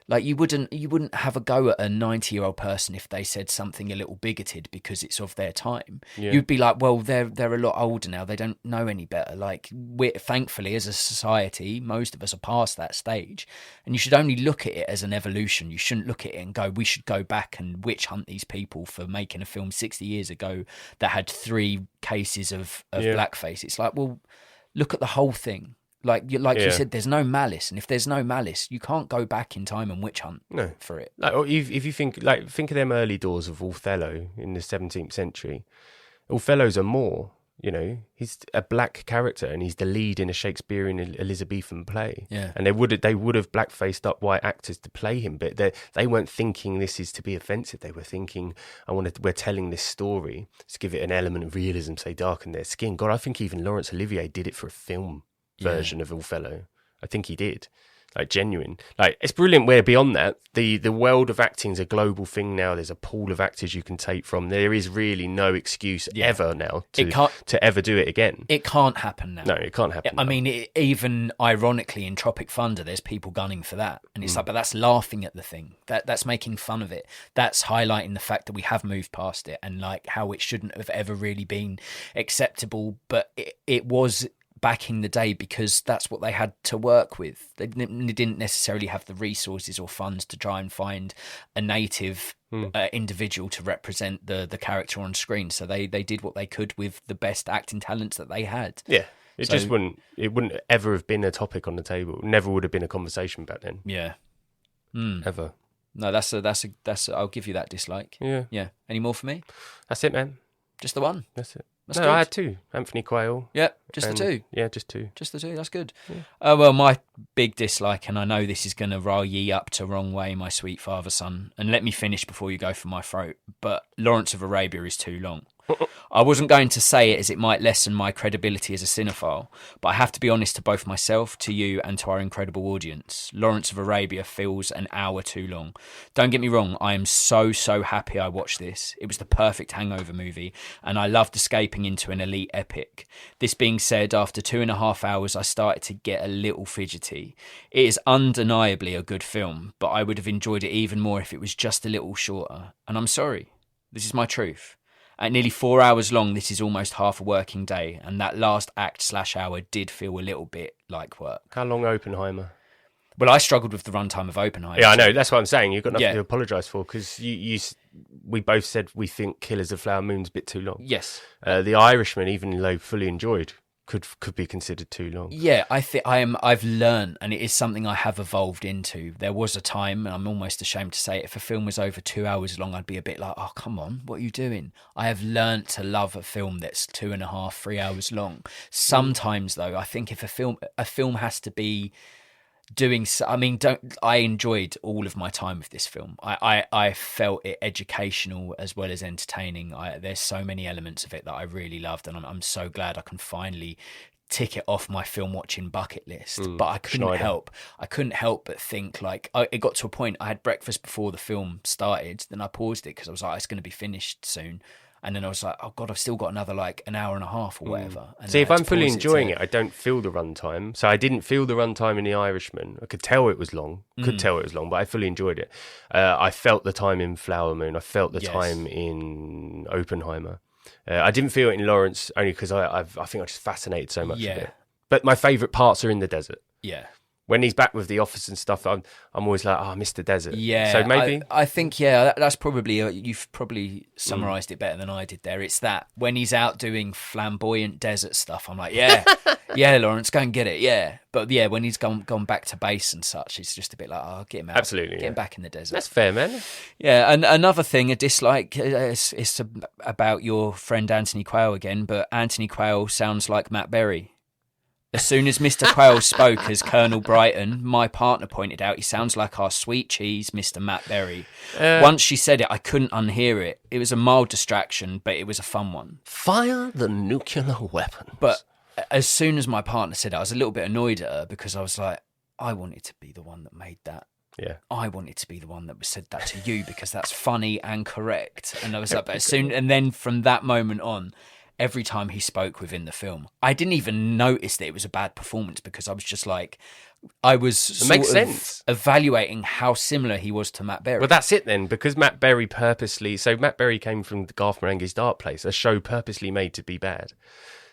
Like you wouldn't have a go at a 90-year-old person if they said something a little bigoted because it's of their time. You'd be like, well, they're a lot older now, they don't know any better. Like, thankfully as a society, most of us are past that stage, and you should only look at it as an evolution. You shouldn't look at it and go, we should go back and witch hunt these people for making a film 60 years ago that had 3 cases of blackface. It's like, well, look at the whole thing. Like you said, there's no malice, and if there's no malice, you can't go back in time and witch hunt for it. Like, if you think of them early doors of Othello in the 17th century, Othello's a Moor. He's a black character, and he's the lead in a Shakespearean Elizabethan play. And they would have black-faced up white actors to play him, but they weren't thinking this is to be offensive. They were thinking, we're telling this story. Let's give it an element of realism, say darken their skin. God, I think even Laurence Olivier did it for a film version of Othello. I think he did. like genuine. Like it's brilliant where beyond that, the world of acting is a global thing now. There's a pool of actors you can take from. There is really no excuse ever now to ever do it again. It can't happen now. No, it can't happen I now. mean, even ironically in Tropic Thunder, there's people gunning for that. And it's like, but that's laughing at the thing. That's making fun of it. That's highlighting the fact that we have moved past it and like how it shouldn't have ever really been acceptable. But it was back in the day because that's what they had to work with. They didn't necessarily have the resources or funds to try and find a native individual to represent the character on screen. So they did what they could with the best acting talents that they had. Yeah. It wouldn't ever have been a topic on the table. It never would have been a conversation back then. Yeah. Ever. No, that's I'll give you that dislike. Yeah. Yeah. Any more for me? That's it, man. Just the one? That's it. That's no, good. I had two. Anthony Quayle. Yeah, just the two. Yeah, just two. Just the two. That's good. Yeah. Well, my big dislike, and I know this is going to rile ye up to wrong way, my sweet father, son. And let me finish before you go for my throat. But Lawrence of Arabia is too long. I wasn't going to say it as it might lessen my credibility as a cinephile, but I have to be honest to both myself, to you, and to our incredible audience. Lawrence of Arabia feels an hour too long. Don't get me wrong, I am so happy I watched this. It was the perfect hangover movie, and I loved escaping into an elite epic. This being said, after 2.5 hours, I started to get a little fidgety. It is undeniably a good film, but I would have enjoyed it even more if it was just a little shorter. And I'm sorry. This is my truth. At nearly 4 hours long, this is almost half a working day, and that last act/hour did feel a little bit like work. How long Oppenheimer? Well, I struggled with the runtime of Oppenheimer. Yeah, I know. That's what I'm saying. You've got nothing to apologise for because we both said we think Killers of Flower Moon's a bit too long. Yes. The Irishman, even though fully enjoyed, could be considered too long. Yeah, I think I've learned, and it is something I have evolved into. There was a time, and I'm almost ashamed to say it, if a film was over 2 hours long, I'd be a bit like, oh, come on, what are you doing? I have learned to love a film that's 2.5, 3 hours long. Sometimes, though, I think if a film has to be doing, I enjoyed all of my time with this film. I felt it educational as well as entertaining. There's so many elements of it that I really loved, and I'm so glad I can finally tick it off my film watching bucket list. But I couldn't help but think, like, it got to a point, I had breakfast before the film started, then I paused it because I was like, it's going to be finished soon. And then I was like, oh God, I've still got another like an hour and a half or whatever. And see, if I'm fully enjoying it, I don't feel the runtime. So I didn't feel the runtime in The Irishman. I could tell it was long. But I fully enjoyed it. I felt the time in Flower Moon. I felt the time in Oppenheimer. I didn't feel it in Lawrence only because I think I just fascinated so much with it. But my favourite parts are in the desert. Yeah. When he's back with the office and stuff, I'm always like, I miss the desert. Yeah. So maybe I think that's probably you've probably summarised it better than I did there. It's that when he's out doing flamboyant desert stuff, I'm like, yeah, Lawrence, go and get it, yeah. But yeah, when he's gone back to base and such, it's just a bit like, oh, get him out, absolutely, get him back in the desert. That's fair, man. Yeah, and another thing, a dislike, it's about your friend Anthony Quayle again, but Anthony Quayle sounds like Matt Berry. As soon as Mr. Quayle spoke as Colonel Brighton, my partner pointed out he sounds like our sweet cheese, Mr. Matt Berry. Once she said it, I couldn't unhear it. It was a mild distraction, but it was a fun one. Fire the nuclear weapons. But as soon as my partner said it, I was a little bit annoyed at her because I was like, I wanted to be the one that made that. Yeah, I wanted to be the one that said that to you because that's funny and correct. And I was like, but and then from that moment on, every time he spoke within the film, I didn't even notice that it was a bad performance because I was just like, I was sort of evaluating how similar he was to Matt Berry. Well, that's it then, because Matt Berry Matt Berry came from the Garth Marenghi's Dark Place, a show purposely made to be bad.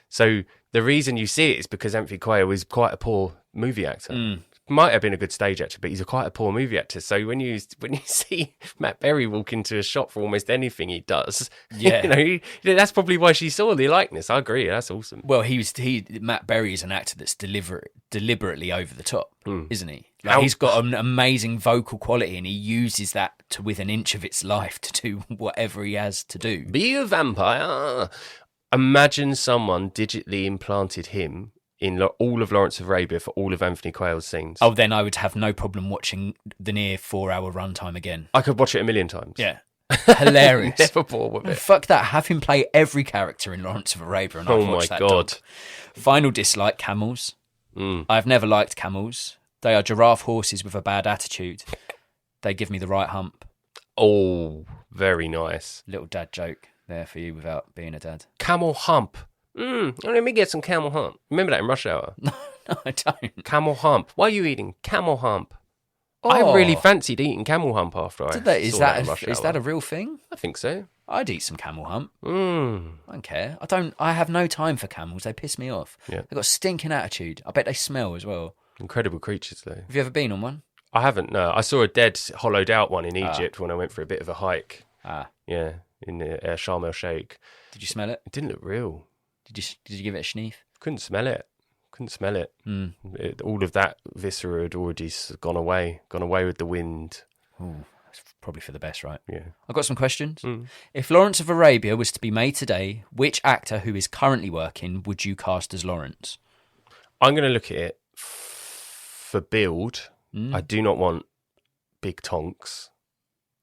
So the reason you see it is because Anthony Quayle is quite a poor movie actor. Might have been a good stage actor, but he's quite a poor movie actor. So when you see Matt Berry walk into a shop for almost anything he does, that's probably why she saw the likeness. I agree, that's awesome. Well, Matt Berry is an actor that's deliberately over the top, isn't he? Like, he's got an amazing vocal quality, and he uses that to within an inch of its life to do whatever he has to do. Be a vampire. Imagine someone digitally implanted him in all of Lawrence of Arabia for all of Anthony Quayle's scenes. Oh, then I would have no problem watching the near 4 hour runtime again. I could watch it 1,000,000 times. Yeah. Hilarious. Never bored with it. Fuck that. Have him play every character in Lawrence of Arabia and I've watched that. Oh my God. Final dislike, camels. I've never liked camels. They are giraffe horses with a bad attitude. They give me the right hump. Oh, very nice. Little dad joke there for you without being a dad. Camel hump. Let me get some camel hump. Remember that in Rush Hour? No, I don't. Camel hump. Why are you eating camel hump? I really fancied eating camel hump after I saw that in Rush Hour. Is that a real thing? I think so. I'd eat some camel hump. I don't care. I have no time for camels. They piss me off. Yeah. They've got a stinking attitude. I bet they smell as well. Incredible creatures, though. Have you ever been on one? I haven't, no. I saw a dead, hollowed out one in Egypt when I went for a bit of a hike. Yeah, in Sharm el-Sheikh. Did you smell it? It didn't look real. Did you give it a sniff? Couldn't smell it. All of that viscera had already gone away with the wind. Ooh, that's probably for the best, right? Yeah. I've got some questions. If Lawrence of Arabia was to be made today, which actor who is currently working would you cast as Lawrence? I'm going to look at it for build. I do not want big tonks.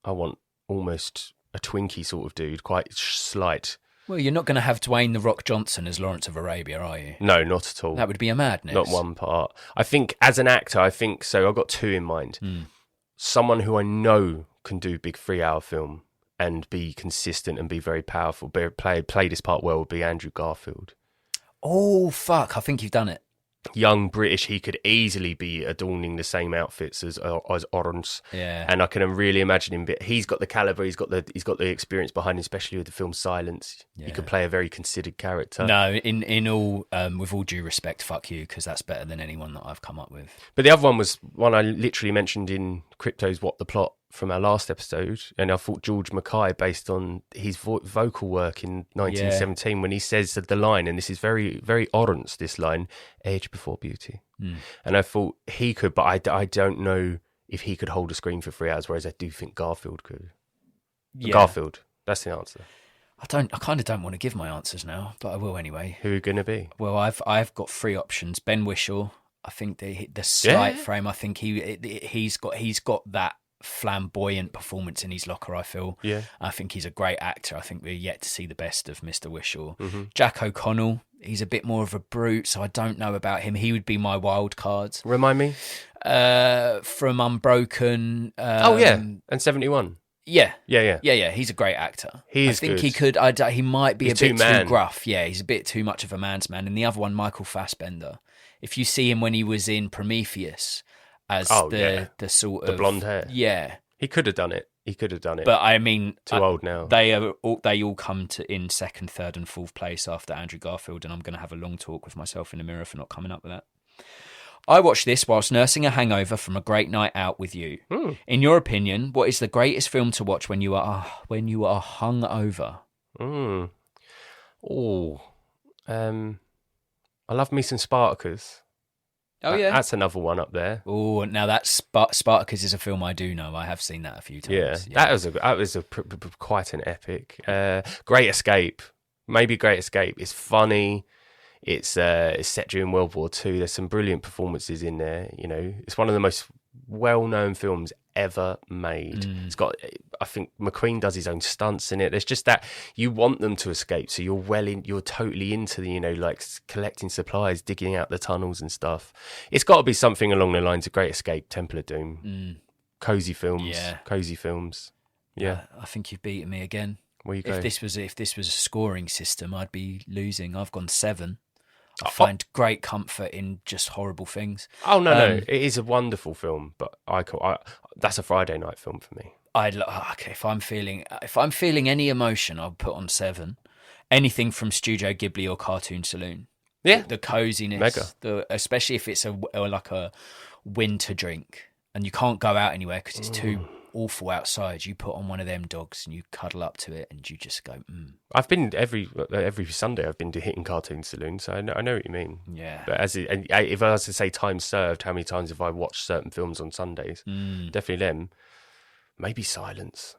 I want almost a Twinkie sort of dude, quite slight. Well, you're not going to have Dwayne "The Rock" Johnson as Lawrence of Arabia, are you? No, not at all. That would be a madness. Not one part. I think as an actor, I've got two in mind. Someone who I know can do big 3-hour film and be consistent and be very powerful, play this part well, would be Andrew Garfield. Oh, fuck. I think you've done it. Young British, he could easily be adorning the same outfits as Lawrence. Yeah, and I can really imagine him. But he's got the caliber, he's got the experience behind him, especially with the film Silence. Yeah. He could play a very considered character. No, in all, with all due respect, fuck you, because that's better than anyone that I've come up with. But the other one was one I literally mentioned in Crypto's What the Plot from our last episode, and I thought George Mackay, based on his vocal work in 1917, when he says the line, and this is very, very Lawrence, this line, age before beauty. And I thought he could, but I don't know if he could hold a screen for 3 hours, whereas I do think Garfield could. Yeah. Garfield, that's the answer. I kind of don't want to give my answers now, but I will anyway. Who are you going to be? Well, I've got 3 options. Ben Whishaw, I think the slight frame, I think he's got that flamboyant performance in his locker, I feel. Yeah. I think he's a great actor. I think we're yet to see the best of Mr. Whishaw. Jack O'Connell, he's a bit more of a brute, so I don't know about him. He would be my wild card. Remind me? From Unbroken. And 71. Yeah. Yeah. He's a great actor. I think good. he could. He might be he's a bit too gruff. Yeah, he's a bit too much of a man's man. And the other one, Michael Fassbender. If you see him when he was in Prometheus as the sort of the blonde hair. Yeah, he could have done it. But I mean, too old now. They all come in second, third, and fourth place after Andrew Garfield, and I'm going to have a long talk with myself in the mirror for not coming up with that. I watched this whilst nursing a hangover from a great night out with you. In your opinion, what is the greatest film to watch when you are hungover? I love me some Spartacus. Oh, yeah. That's another one up there. Oh, now that Spartacus is a film I do know. I have seen that a few times. Yeah. That was quite an epic. Great Escape. Maybe Great Escape. It's funny. It's set during World War II. There's some brilliant performances in there. You know, it's one of the most well-known films ever made. It's got, I think McQueen does his own stunts in it. There's just that you want them to escape, so you're totally into the, like collecting supplies, digging out the tunnels and stuff. It's got to be something along the lines of Great Escape, Temple of Doom, cozy films. Yeah, I think you've beaten me again. Where you go? If this was a scoring system, I'd be losing. I've gone 7. I find great comfort in just horrible things. Oh no, it is a wonderful film, but that's a Friday night film for me. If I'm feeling any emotion, I'll put on 7. Anything from Studio Ghibli or Cartoon Saloon. Yeah, the coziness, mega. Especially if it's a winter drink and you can't go out anywhere because it's too awful outside. You put on one of them dogs and you cuddle up to it and you just go. I've been every Sunday. I've been to hitting Cartoon Saloon, so I know what you mean. Yeah. But if I was to say time served, how many times have I watched certain films on Sundays? Definitely them. Maybe Silence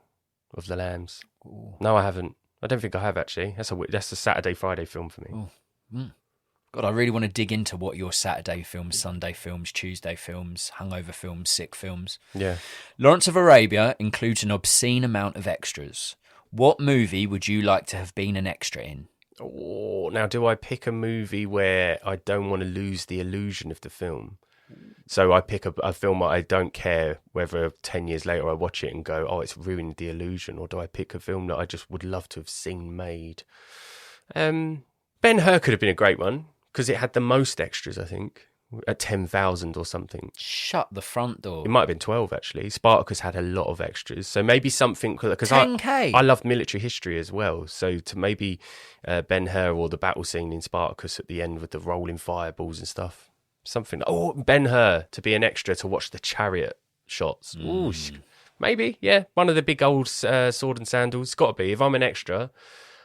of the Lambs. Ooh. No, I haven't. I don't think I have actually. That's a Saturday Friday film for me. God, I really want to dig into what your Saturday films, Sunday films, Tuesday films, hangover films, sick films. Yeah. Lawrence of Arabia includes an obscene amount of extras. What movie would you like to have been an extra in? Oh, now do I pick a movie where I don't want to lose the illusion of the film? So I pick a film I don't care whether 10 years later I watch it and go, oh, it's ruined the illusion, or do I pick a film that I just would love to have seen made? Ben-Hur could have been a great one because it had the most extras, I think, at 10,000 or something. Shut the front door. It might have been 12, actually. Spartacus had a lot of extras. So maybe something... Because 10K? I loved military history as well. So to maybe Ben-Hur or the battle scene in Spartacus at the end with the rolling fireballs and stuff. Something... Oh, Ben-Hur to be an extra to watch the chariot shots. Ooh, maybe, yeah. One of the big old sword and sandals. It's got to be. If I'm an extra...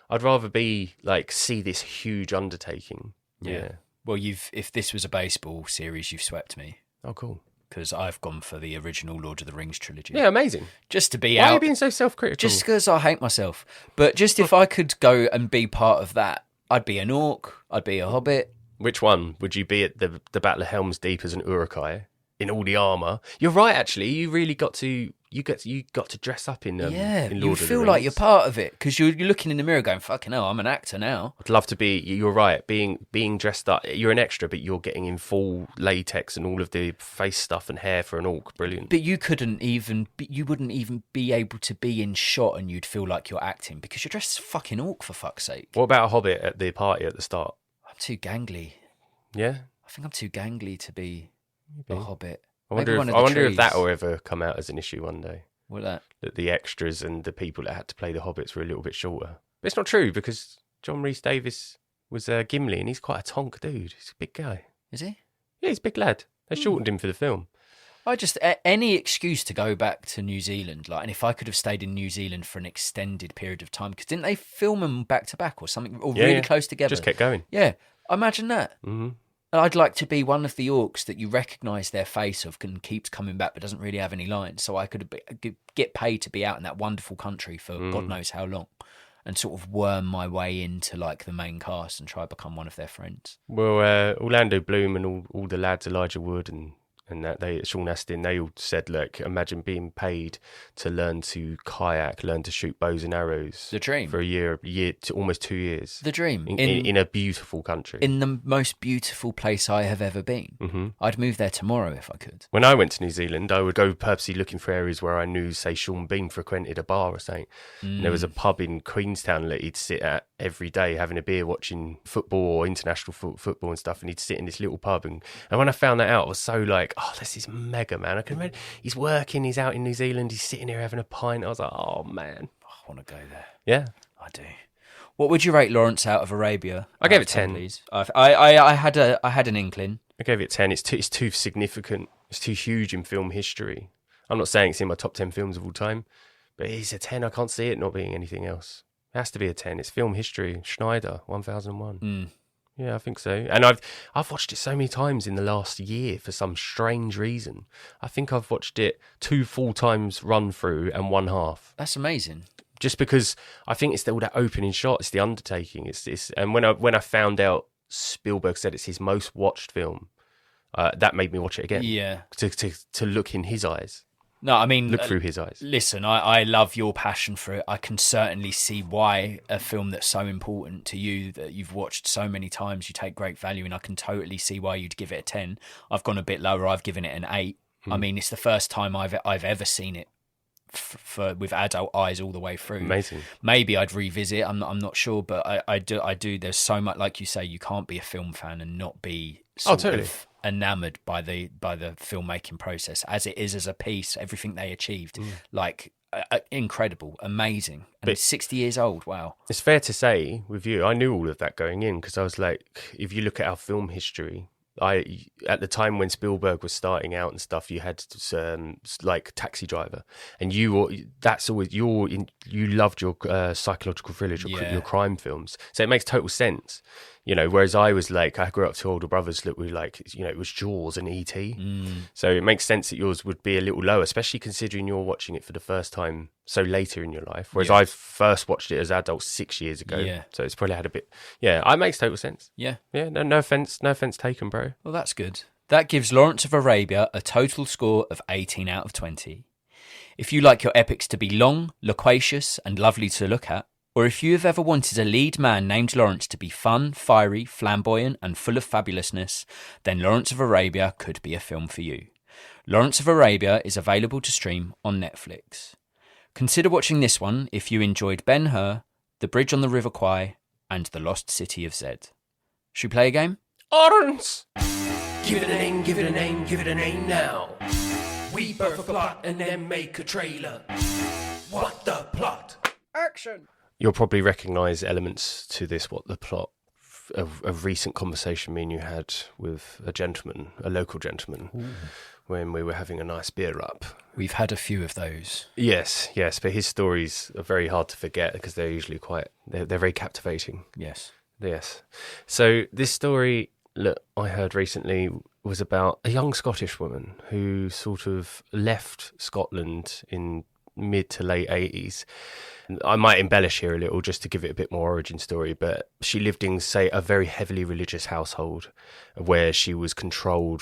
I'd rather be see this huge undertaking. Yeah. Well, if this was a baseball series, you've swept me. Oh, cool. Because I've gone for the original Lord of the Rings trilogy. Yeah, amazing. Just to be Why are you being so self-critical? Just because I hate myself. But just if I could go and be part of that, I'd be an orc. I'd be a hobbit. Which one would you be at the Battle of Helm's Deep as an Uruk-hai in all the armour? You're right, actually. You really got to. You got to dress up in Lord you of the feel Rings. like you're part of it because you're looking in the mirror going, fucking hell, I'm an actor now. I'd love to be. You're right. Being dressed up. You're an extra, but you're getting in full latex and all of the face stuff and hair for an orc. Brilliant. But you couldn't even. You wouldn't even be able to be in shot, and you'd feel like you're acting because you're dressed as fucking orc for fuck's sake. What about a hobbit at the party at the start? I'm too gangly. Yeah. I think I'm too gangly to be a hobbit. I wonder if that will ever come out as an issue one day. What that? That the extras and the people that had to play the hobbits were a little bit shorter. But it's not true because John Rhys Davies was Gimli and he's quite a tonk dude. He's a big guy. Is he? Yeah, he's a big lad. They shortened him for the film. I just any excuse to go back to New Zealand, and if I could have stayed in New Zealand for an extended period of time, because didn't they film them back to back or something, or really close together? Just kept going. Yeah, imagine that. Mm-hmm. I'd like to be one of the orcs that you recognise their face of and keeps coming back but doesn't really have any lines. So I could get paid to be out in that wonderful country for God knows how long and sort of worm my way into the main cast and try to become one of their friends. Well, Orlando Bloom and all the lads, Elijah Wood and Sean Astin, they all said, look, imagine being paid to learn to kayak, learn to shoot bows and arrows. The dream. For a year to almost 2 years. The dream. In a beautiful country. In the most beautiful place I have ever been. Mm-hmm. I'd move there tomorrow if I could. When I went to New Zealand, I would go purposely looking for areas where I knew, say, Sean Bean frequented a bar or something. And there was a pub in Queenstown that he'd sit at every day having a beer watching football or international football and stuff, and he'd sit in this little pub. And when I found that out, I was so oh, this is mega, man. I can imagine he's working, he's out in New Zealand, he's sitting here having a pint. I was like, oh, man. I want to go there. Yeah. I do. What would you rate Lawrence out of Arabia? I gave it 10. Please. I had an inkling. I gave it 10. It's too significant. It's too huge in film history. I'm not saying it's in my top 10 films of all time, but it's a 10. I can't see it not being anything else. It has to be a 10. It's film history. Schneider, 1001. Yeah, I think so. And I've watched it so many times in the last year for some strange reason. I think I've watched it 2 full times run through and 1 half. That's amazing. Just because I think it's all that opening shot. It's the undertaking. It's and when I found out Spielberg said it's his most watched film, that made me watch it again. Yeah. To look in his eyes. No, I mean... Look through his eyes. Listen, I love your passion for it. I can certainly see why a film that's so important to you, that you've watched so many times, you take great value in. I can totally see why you'd give it a 10. I've gone a bit lower. I've given it an 8. I mean, it's the first time I've ever seen it with adult eyes all the way through. Amazing. Maybe I'd revisit. I'm not sure, but I do. There's so much, like you say, you can't be a film fan and not be totally of enamored by the filmmaking process as it is as a piece. Everything they achieved, incredible, amazing, and it's 60 years old. Wow. It's fair to say with you, I knew all of that going in because I was like, if you look at our film history, at the time when Spielberg was starting out and stuff, you had like Taxi Driver, and you loved your psychological thrillers, your crime films. So it makes total sense, Whereas I was like, I grew up to older brothers that were like, it was Jaws and E.T. So it makes sense that yours would be a little lower, especially considering you're watching it for the first time so later in your life. Whereas I first watched it as adult 6 years ago. Yeah. So it's probably had a bit. Yeah, it makes total sense. Yeah. Yeah. No offense taken, bro. Well, that's good. That gives Lawrence of Arabia a total score of 18 out of 20. If you like your epics to be long, loquacious, and lovely to look at, or if you have ever wanted a lead man named Lawrence to be fun, fiery, flamboyant, and full of fabulousness, then Lawrence of Arabia could be a film for you. Lawrence of Arabia is available to stream on Netflix. Consider watching this one if you enjoyed Ben-Hur, The Bridge on the River Kwai, and The Lost City of Zed. Should we play a game? Orange! Give it a name, give it a name, give it a name now. We birth a plot and then make a trailer. What the plot? Action! You'll probably recognise elements to this, what the plot of a recent conversation me and you had with a local gentleman, when we were having a nice beer up. We've had a few of those. Yes, but his stories are very hard to forget because they're usually they're very captivating. Yes. So this story that I heard recently was about a young Scottish woman who sort of left Scotland in mid to late 80s. I might embellish here a little just to give it a bit more origin story, but she lived in, say, a very heavily religious household where she was controlled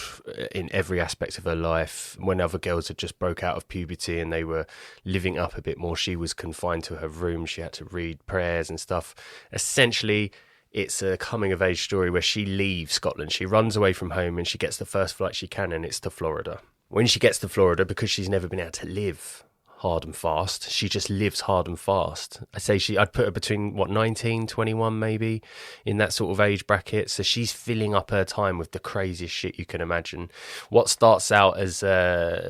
in every aspect of her life. When other girls had just broke out of puberty and they were living up a bit more, she was confined to her room. She had to read prayers and stuff. Essentially, it's a coming-of-age story where she leaves Scotland. She runs away from home and she gets the first flight she can, and it's to Florida. When she gets to Florida, because she's never been able to live hard and fast, she just lives hard and fast. I'd put her between 19, 21 maybe, in that sort of age bracket. So she's filling up her time with the craziest shit you can imagine. What starts out as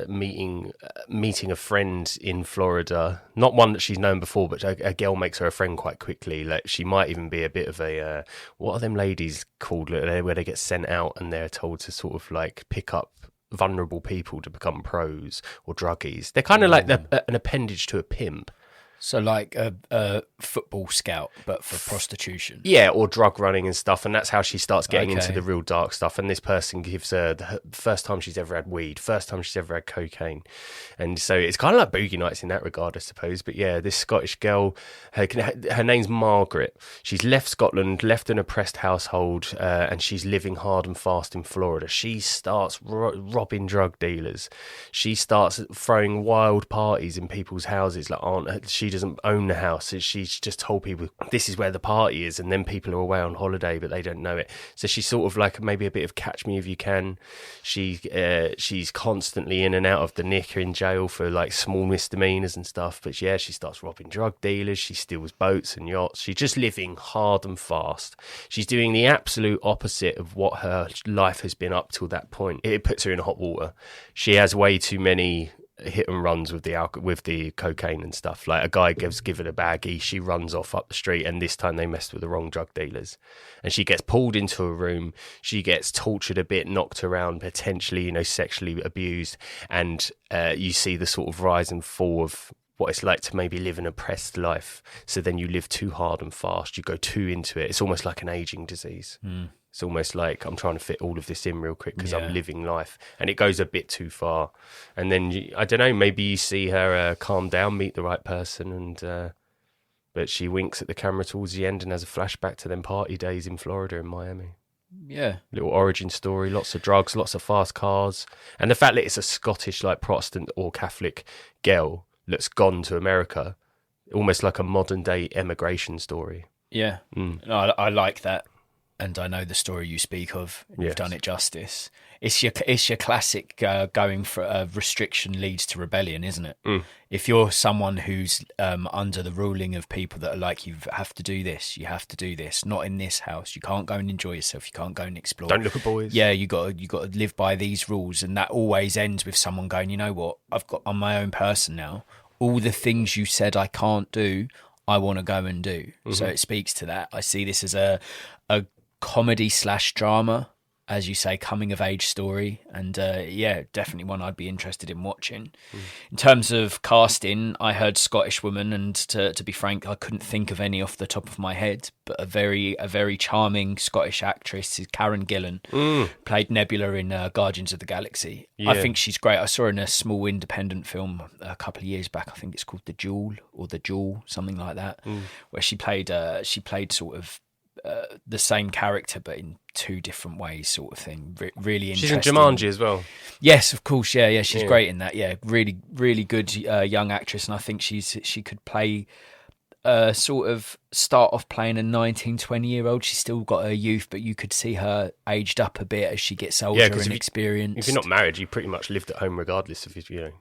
meeting a friend in Florida, not one that she's known before, but a girl makes her a friend quite quickly. Like, she might even be a bit of a what are them ladies called where they get sent out and they're told to sort of like pick up vulnerable people to become pros or druggies. They're kind of like an appendage to a pimp. So like a football scout, but for prostitution. Yeah, or drug running and stuff. And that's how she starts getting into the real dark stuff. And this person gives her the first time she's ever had weed, first time she's ever had cocaine. And so it's kind of like Boogie Nights in that regard, I suppose. But yeah, this Scottish girl, her name's Margaret. She's left Scotland, left an oppressed household, and she's living hard and fast in Florida. She starts robbing drug dealers. She starts throwing wild parties in people's houses. She doesn't own the house. She's just told people this is where the party is, and then people are away on holiday but they don't know it. So she's sort of like maybe a bit of Catch Me If You Can. She's constantly in and out of the nick, in jail for like small misdemeanors and stuff. But yeah, she starts robbing drug dealers. She steals boats and yachts. She's just living hard and fast. She's doing the absolute opposite of what her life has been up till that point. It puts her in hot water. She has way too many hit and runs with the cocaine and stuff. Like, a guy given a baggie, she runs off up the street, and this time they messed with the wrong drug dealers, and she gets pulled into a room. She gets tortured a bit, knocked around, potentially, sexually abused, and you see the sort of rise and fall of what it's like to maybe live an oppressed life. So then you live too hard and fast, you go too into it. It's almost like an aging disease. It's almost like I'm trying to fit all of this in real quick because I'm living life, and it goes a bit too far. And then I don't know, maybe you see her calm down, meet the right person, and but she winks at the camera towards the end and has a flashback to them party days in Florida and Miami. Yeah, little origin story, lots of drugs, lots of fast cars, and the fact that it's a Scottish, like, Protestant or Catholic girl that's gone to America, almost like a modern day emigration story. Yeah, no, I like that. And I know the story you speak of. You've done it justice. It's your classic going for a restriction leads to rebellion, isn't it? If you're someone who's under the ruling of people that are like, you have to do this, you have to do this, not in this house, you can't go and enjoy yourself, you can't go and explore. Don't look at boys. Yeah, you got to live by these rules, and that always ends with someone going, you know what? I'm my own person now. All the things you said I can't do, I want to go and do. So it speaks to that. I see this as a comedy / drama, as you say, coming of age story, and definitely one I'd be interested in watching. In terms of casting, I heard Scottish woman, and to be frank, I couldn't think of any off the top of my head, but a very charming Scottish actress is Karen Gillan, played Nebula in Guardians of the Galaxy. I think she's great. I saw her in a small independent film a couple of years back. I think it's called The Jewel, something like that, where she played sort of the same character but in two different ways, sort of thing. Really interesting. She's in Jumanji as well. Yes, of course. Yeah, she's great in that. Yeah, really good young actress, and I think she could play sort of start off playing a 19, 20-year-old. She's still got her youth, but you could see her aged up a bit as she gets older and experienced. If you're not married, you pretty much lived at home regardless of, in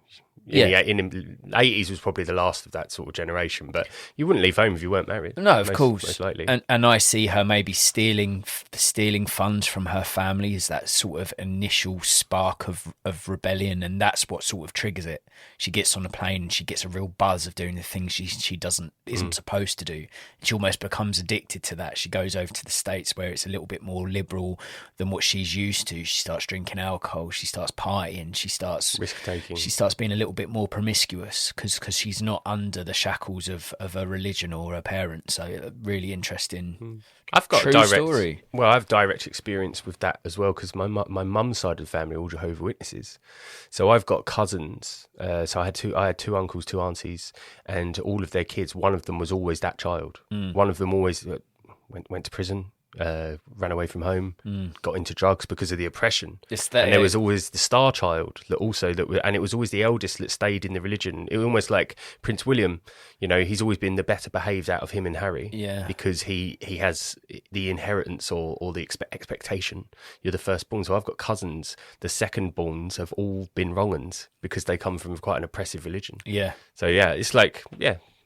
the 80s was probably the last of that sort of generation, but you wouldn't leave home if you weren't married. No, of course. Most likely. And I see her maybe stealing funds from her family as that sort of initial spark of rebellion, and that's what sort of triggers it. She gets on a plane and she gets a real buzz of doing the things she isn't supposed to do. She almost becomes addicted to that. She goes over to the States where it's a little bit more liberal than what she's used to. She starts drinking alcohol. She starts partying. She starts risk-taking. She starts being a little bit more promiscuous because she's not under the shackles of a religion or her parents. So really interesting. I've got true story. Well, I have direct experience with that as well because my mum's side of the family are all Jehovah's Witnesses. So I've got cousins. So I had two uncles, two aunties, and all of their kids. One of them was always that child. One of them always went to prison. Ran away from home, got into drugs because of the oppression. And there was always the star child and it was always the eldest that stayed in the religion. It was almost like Prince William, he's always been the better behaved out of him and Harry, because he has the inheritance or the expectation. You're the firstborn. So I've got cousins, the secondborns have all been wrong-uns because they come from quite an oppressive religion. Yeah. So it's like,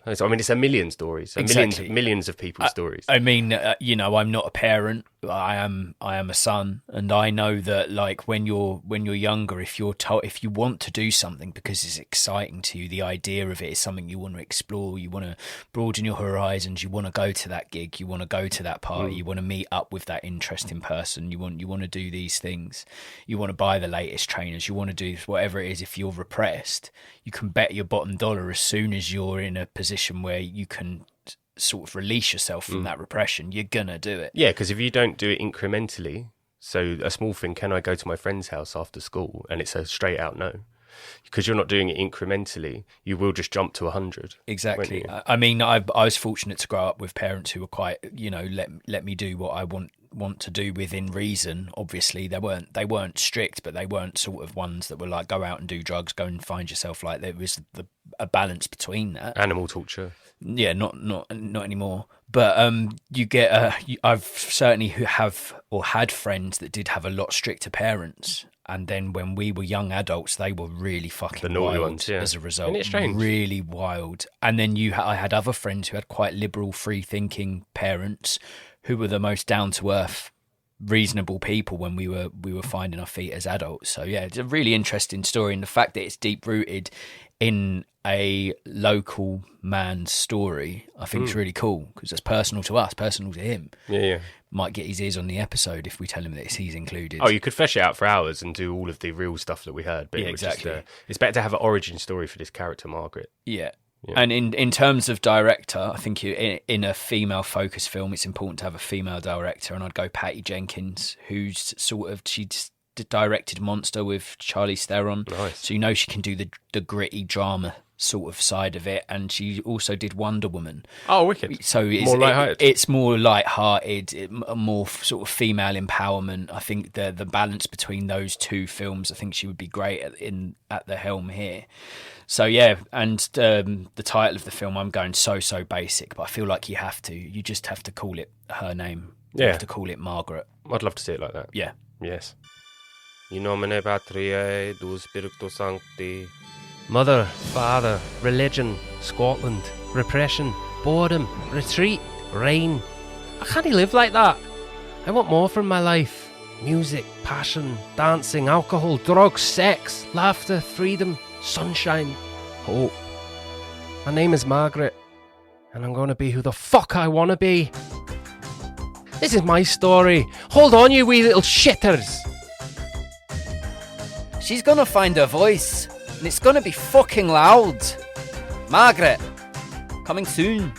I mean, it's a million stories, millions of people's stories. I mean, I'm not a parent. I am a son, and I know that like when you're younger, if you want to do something because it's exciting to you, the idea of it is something you want to explore. You want to broaden your horizons. You want to go to that gig. You want to go to that party. You want to meet up with that interesting person. You want to do these things. You want to buy the latest trainers. You want to do whatever it is. If you're repressed, you can bet your bottom dollar as soon as you're in a position where you can sort of release yourself from that repression, you're gonna do it. Yeah, because if you don't do it incrementally, so a small thing, can I go to my friend's house after school? And it's a straight out no. Because you're not doing it incrementally, you will just jump to 100. Exactly. I mean, I was fortunate to grow up with parents who were quite, let me do what I want to do within reason. Obviously, they weren't strict, but they weren't sort of ones that were like, go out and do drugs, go and find yourself. Like there was a balance between that. Animal torture. Yeah, not anymore. But you get. I've certainly had friends that did have a lot stricter parents. And then when we were young adults, they were really fucking wild ones, as a result. Isn't it strange? Really wild. And then I had other friends who had quite liberal, free-thinking parents who were the most down-to-earth, reasonable people when we were finding our feet as adults. So yeah, it's a really interesting story. And the fact that it's deep-rooted in a local man's story, I think is really cool because it's personal to us, personal to him. Yeah. Might get his ears on the episode if we tell him that he's included. Oh, you could flesh it out for hours and do all of the real stuff that we heard. But exactly. It's better to have an origin story for this character, Margaret. Yeah. And in terms of director, I think in a female-focused film, it's important to have a female director, and I'd go Patty Jenkins, who's she directed Monster with Charlize Theron. Nice. So she can do the gritty drama sort of side of it, and she also did Wonder Woman. Oh, wicked. So it's more light-hearted, more sort of female empowerment. I think the balance between those two films, I think she would be great at the helm here. So yeah, and the title of the film, I'm going so basic, but I feel like you just have to call it her name. You have to call it Margaret. I'd love to see it like that. Yeah. Yes. In nomine Patriae, Spiritus Sancti. Mother, father, religion, Scotland, repression, boredom, retreat, rain. I can't live like that. I want more from my life. Music, passion, dancing, alcohol, drugs, sex, laughter, freedom, sunshine, hope. My name is Margaret, and I'm going to be who the fuck I want to be. This is my story. Hold on, you wee little shitters. She's going to find her voice. And it's going to be fucking loud. Margaret, coming soon.